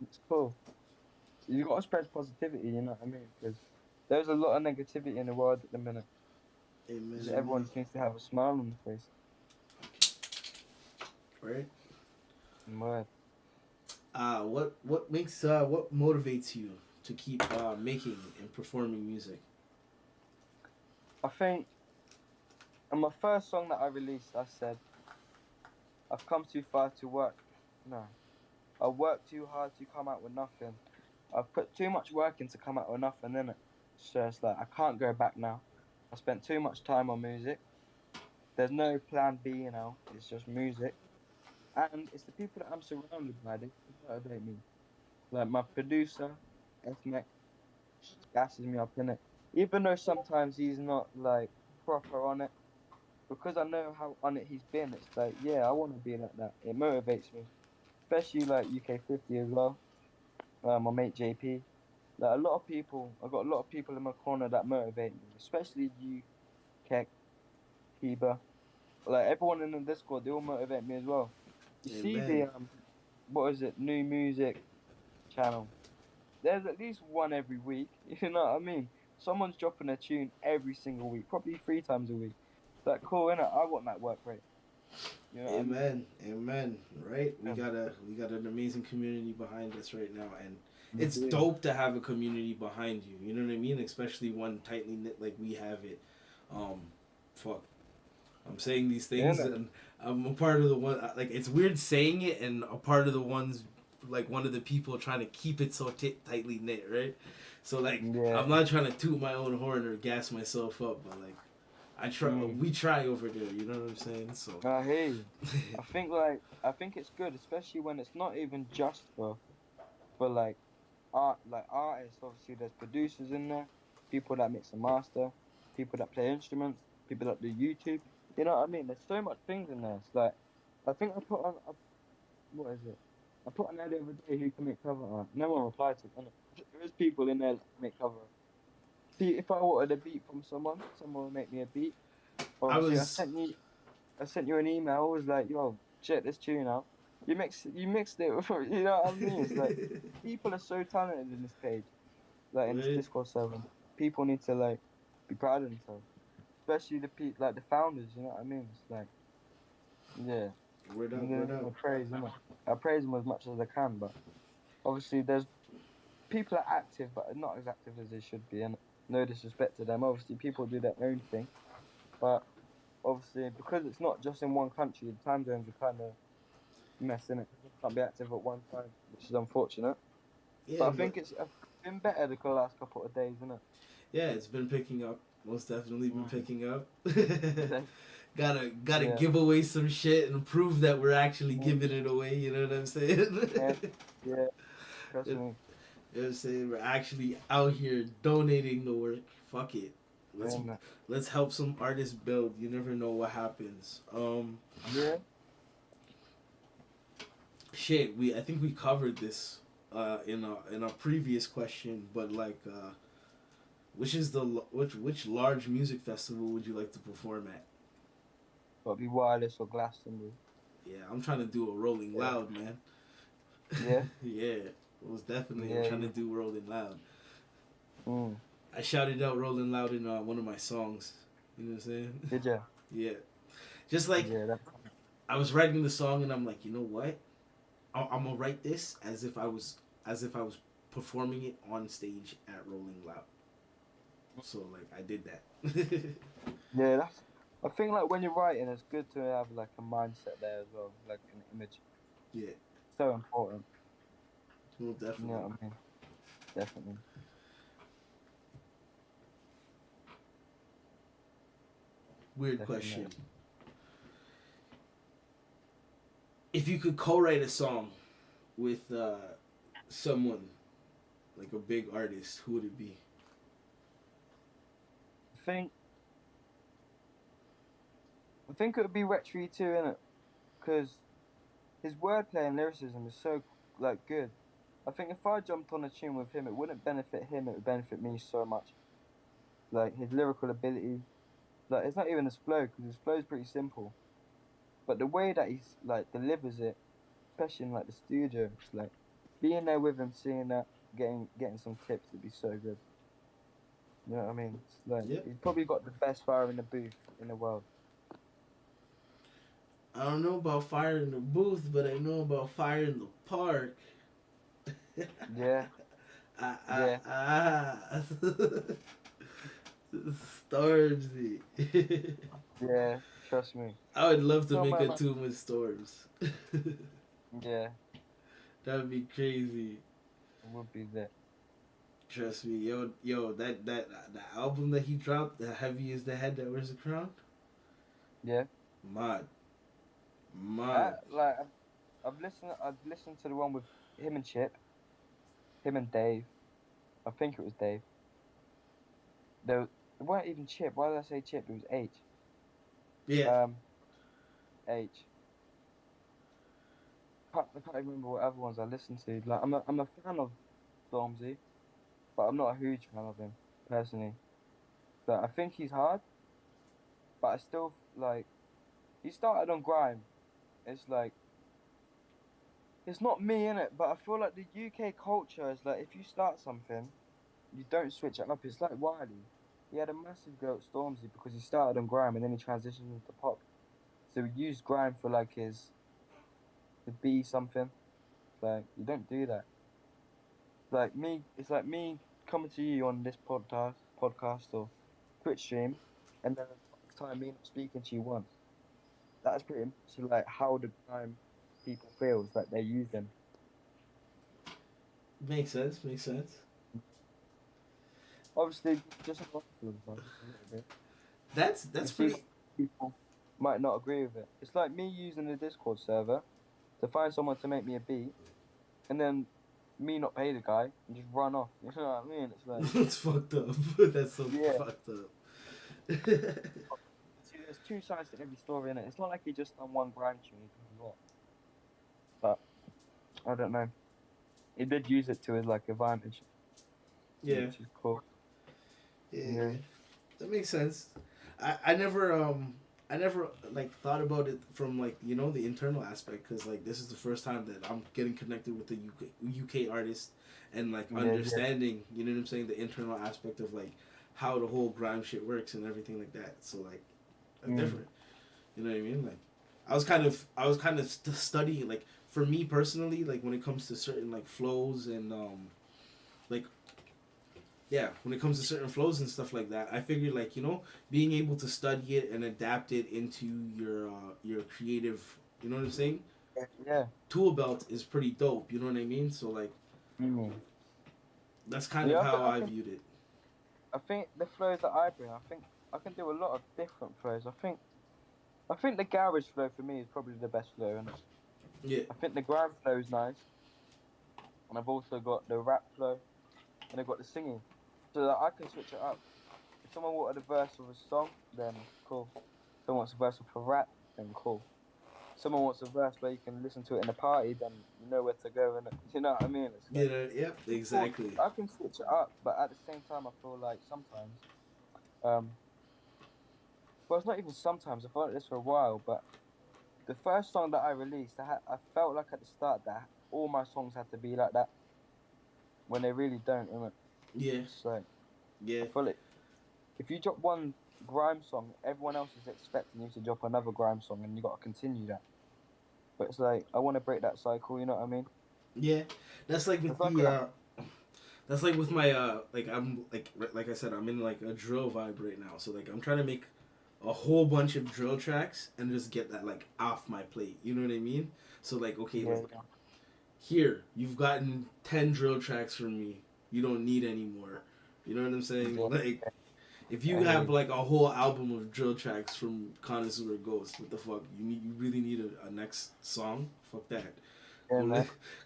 it's cool. So you got to spread positivity. You know what I mean? Because there's a lot of negativity in the world at the minute. Amen. Everyone just needs to have a smile on their face. Right. Mad. What motivates you to keep making and performing music? I think on my first song that I released, I said, "I've come too far to work. No, I worked too hard to come out with nothing. I've put too much work in to come out with nothing, innit? So it's like I can't go back now. I spent too much time on music. There's no plan B now. It's just music, and it's the people that I'm surrounded by. They motivate me. Like my producer, Ethnic, gasses me up in it. Even though sometimes he's not like proper on it, because I know how on it he's been. It's like, yeah, I want to be like that. It motivates me, especially like UK50 as well. My mate JP. Like a lot of people, I got a lot of people in my corner that motivate me, especially Keck, Kiba, like everyone in the Discord, they all motivate me as well. You see the Amen. what is it, new music channel? There's at least one every week. You know what I mean? Someone's dropping a tune every single week, probably 3 times a week. That cool, innit? I want that work rate. You know what I mean? Amen. Amen. Right? We Yeah. got an amazing community behind us right now, and We it's do. dope to have a community behind you. You know what I mean? Especially one tightly knit like we have it. Fuck. I'm saying these things, Yeah. and I'm a part of the one. Like it's weird saying it, and a part of the ones, like one of the people trying to keep it so tightly knit, right? So like, Yeah. I'm not trying to toot my own horn or gas myself up, but like, I try. We try over there. You know what I'm saying? So. I hear you. I think it's good, especially when it's not even just for like artists. Obviously, there's producers in there, people that mix and master, people that play instruments, people that do YouTube. You know what I mean? There's so much things in there. It's like I think I put on what is it? I put on there the other day who can make cover art. No one replied to it. And there is people in there that can make cover art. See, if I wanted a beat from someone would make me a beat. Obviously, I sent you an email. I was like, yo, check this tune out. You mixed it. You know what I mean? It's like people are so talented in this page, like in this Right. Discord server. People need to like be proud of themselves, especially like the founders. You know what I mean? It's like, yeah, Word up, you word know, up. I praise them as much as I can, but obviously there's people are active, but not as active as they should be, and no disrespect to them. Obviously, people do their own thing, but obviously because it's not just in one country, the time zones are kind of messing it. Can't be active at one time, which is unfortunate. Yeah, But I think it's been better the last couple of days, isn't it? yeah, it's been picking up. Most definitely been picking up. Yeah. gotta Yeah. give away some shit and prove that we're actually giving it away. You know what I'm saying? Yeah, trust me. You know what I'm saying? We're actually out here donating the work. Fuck it. Let's help some artists build. You never know what happens. Yeah. Shit, I think we covered this in a previous question, but like which large music festival would you like to perform at? Got to be Wireless or Glastonbury. Yeah, I'm trying to do a Rolling Loud, man. Yeah. Yeah, most definitely. Yeah, I'm trying to do Rolling Loud. Mm. I shouted out Rolling Loud in one of my songs. You know what I'm saying? Did ya? Yeah. Just like Yeah. I was writing the song and I'm like, you know what? I'm gonna write this as if I was performing it on stage at Rolling Loud. So like I did that. Yeah, I think like when you're writing, it's good to have like a mindset there as well, like an image. Yeah. So important. Well, definitely. You know what I mean? Definitely. Weird Definitely. question. If you could co-write a song with someone, like a big artist, who would it be? I think it would be Wet Tree too, innit? Because his wordplay and lyricism is so like good. I think if I jumped on a tune with him, it wouldn't benefit him; it would benefit me so much. Like his lyrical ability, like it's not even his flow because his flow is pretty simple, but the way that he's like delivers it, especially in like the studio, it's like being there with him, seeing that, getting some tips would be so good. You know what I mean? It's like he's probably got the best fire in the booth in the world. I don't know about fire in the booth, but I know about fire in the park. Yeah. Stormzy. Yeah, trust me. I would love to make a tune with Storms. Yeah. That would be crazy. It would be that. Trust me, yo, that the album that he dropped, the Heavy is the Head That Wears a Crown. Yeah. Mod. Like I've listened to the one with him and Chip, him and Dave. I think it was Dave. It weren't even Chip. Why did I say Chip? It was H. Yeah. H. I can't remember what other ones I listened to. Like I'm a fan of Stormzy, but I'm not a huge fan of him personally. But I think he's hard. but I still like. He started on grime. It's like. It's not me in it, but I feel like the UK culture is like if you start something, you don't switch it up. It's like Wiley. He had a massive go at Stormzy because he started on grime and then he transitioned into pop. So he used grime for like his to be something. Like you don't do that. It's like me coming to you on this podcast or Twitch stream, and then next time me not speaking to you once. That's pretty much like how the grime people feels like they're using. Makes sense. Makes sense. Obviously, just a little bit. That's You see, pretty. people might not agree with it. It's like me using the Discord server to find someone to make me a beat, and then me not pay the guy and just run off. You know what I mean? It's like That's fucked up. That's so Yeah. fucked up. see, there's two sides to every story in it. It's not like he just done one grime tune. He can do a lot. But I don't know. He did use it to his like advantage. Yeah. Which is cool. Yeah. That makes sense. I never like thought about it from like the internal aspect, because like this is the first time that I'm getting connected with the UK artist and like understanding you know what I'm saying, the internal aspect of like how the whole grime shit works and everything like that. So like that's different. You know what I mean? Like I was kind of studying, like for me personally, like when it comes to certain like flows and like when it comes to certain flows and stuff like that, I figured like being able to study it and adapt it into your creative, you know what I'm saying, tool belt is pretty dope. You know what I mean? So like that's kind of how I viewed it. I think the flows that I bring, I think I can do a lot of different flows. I think the garage flow for me is probably the best flow, and I think the grime flow is nice, and I've also got the rap flow, and I've got the singing, so that I can switch it up. If someone wanted a verse of a song, then cool. Someone wants a verse of a rap, then cool. Someone wants a verse where you can listen to it in a party, then you know where to go, and you know what I mean. It's like, yep, exactly. I can switch it up, but at the same time, I feel like sometimes, well, it's not even sometimes. I felt like this for a while, but the first song that I released, I felt like at the start that all my songs had to be like that, when they really don't. Innit? It's like, I feel like if you drop one grime song, everyone else is expecting you to drop another grime song, and you got to continue that. But it's like I want to break that cycle. You know what I mean? Yeah, that's like with the. That's like with my like I'm like I said, I'm in like a drill vibe right now. So like I'm trying to make a whole bunch of drill tracks and just get that like off my plate. You know what I mean? So like here you've gotten 10 drill tracks from me. You don't need any more. You know what I'm saying? Like if you have like a whole album of drill tracks from Connoisseur Ghost, what the fuck? You really need a next song? Fuck that.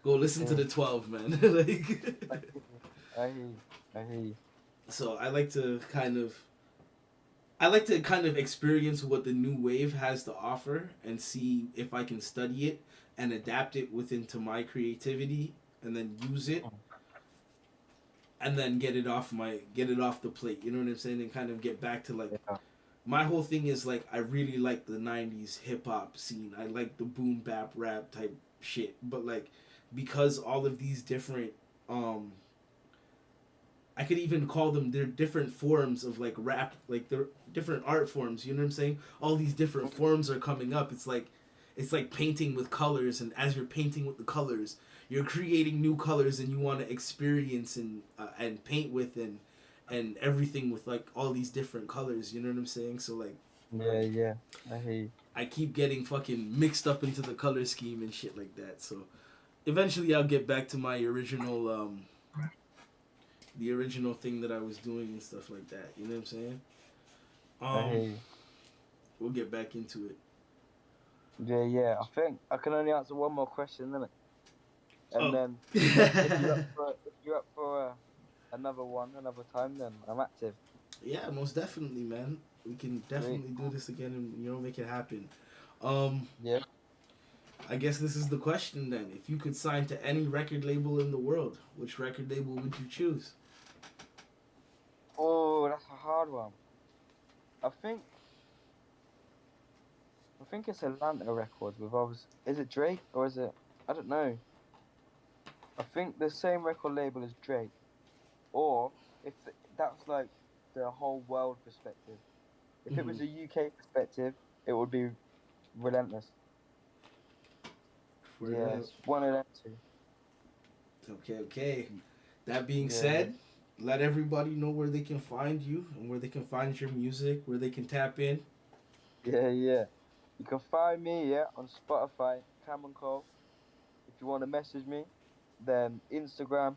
Go listen to the 12, man. Like I hear you. So I like to kind of experience what the new wave has to offer and see if I can study it and adapt it to my creativity and then use it and then get it off the plate. You know what I'm saying? And kind of get back to like my whole thing is like I really like the 90s hip hop scene. I like the boom bap rap type shit, but like because all of these different I could even call them, they're different forms of like rap, like they're different art forms, you know what I'm saying? All these different forms are coming up. It's like painting with colors, and as you're painting with the colors, you're creating new colors, and you want to experience and paint with and everything with like all these different colors, you know what I'm saying? So like I hear you. I keep getting fucking mixed up into the color scheme and shit like that. So eventually I'll get back to my original the original thing that I was doing and stuff like that. You know what I'm saying? We'll get back into it. Yeah. I think I can only answer one more question, innit? And then if you're up for another time, then I'm active. Yeah, most definitely, man. We can definitely do this again and make it happen. Yeah. I guess this is the question then. If you could sign to any record label in the world, which record label would you choose? Oh, that's a hard one. I think I think it's Atlanta Records with others. Is it Drake or is it? I don't know. I think the same record label as Drake, or if that's like the whole world perspective. If it was a UK perspective, it would be Relentless. Yeah, it's one of them two. Okay. That being Yeah. said, let everybody know where they can find you and where they can find your music, where they can tap in. Yeah. You can find me, on Spotify, Cameron Cole. If you want to message me, then Instagram,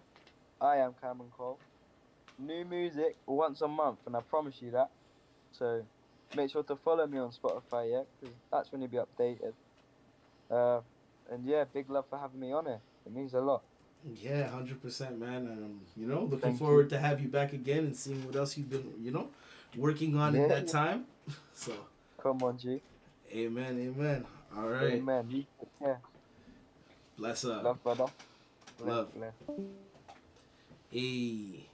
I am Cameron Cole. New music once a month, and I promise you that. So make sure to follow me on Spotify, because that's when you'll be updated. And yeah, big love for having me on it. It means a lot. Yeah, 100%, man. And looking Thank forward to have you back again and seeing what else you've been, working on in that time. So, come on, G. Amen. All right. Amen. You take care. Bless up. Love, brother. Love. Bless. Hey.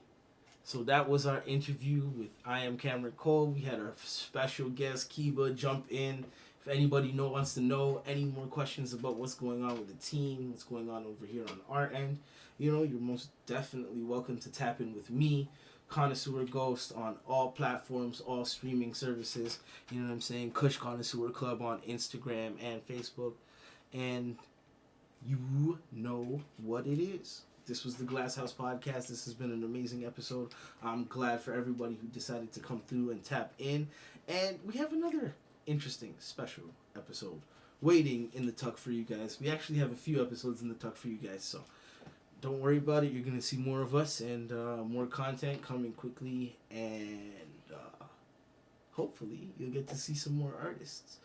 So that was our interview with I Am Cameron Cole. We had our special guest, Kiba, jump in. If anybody wants to know any more questions about what's going on with the team, what's going on over here on our end, you're most definitely welcome to tap in with me, Connoisseur Ghost, on all platforms, all streaming services. You know what I'm saying? Kush Connoisseur Club on Instagram and Facebook. And you know what it is. This was the Glass House Podcast. This has been an amazing episode. I'm glad for everybody who decided to come through and tap in. And we have another interesting, special episode waiting in the tuck for you guys. We actually have a few episodes in the tuck for you guys, so don't worry about it. You're going to see more of us and more content coming quickly. And hopefully you'll get to see some more artists.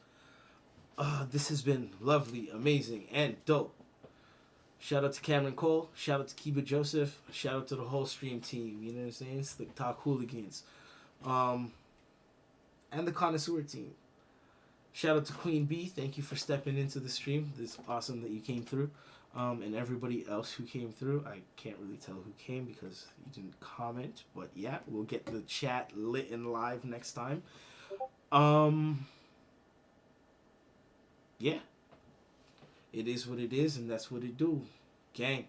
This has been lovely, amazing, and dope. Shout out to Cameron Cole. Shout out to Kiba Joseph. Shout out to the whole stream team. You know what I'm saying? Slick Talk Hooligans. And the Connoisseur team. Shout out to Queen B. Thank you for stepping into the stream. It's awesome that you came through. And everybody else who came through. I can't really tell who came because you didn't comment. But yeah, we'll get the chat lit and live next time. Yeah. It is what it is, and that's what it do. Gang.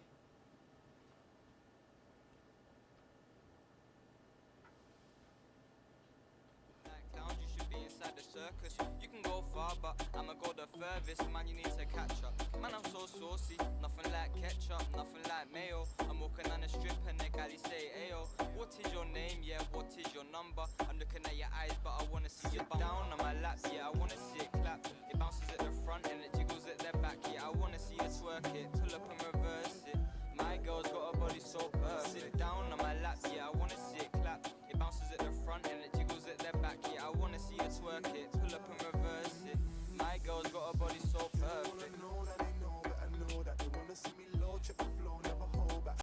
You should be inside the circus. You can go far, but I'ma go the furthest. Man, you need to catch up. Man, I'm so saucy. Nothing like ketchup, nothing like mayo. I'm walking on the strip and the galley say, ayo. What is your name? Yeah, what is your number? I'm looking at your eyes, but I wanna see you down on my lap. Yeah, I wanna see it clap. It bounces at the front and it jiggles at the back. Yeah, I wanna see you twerk it.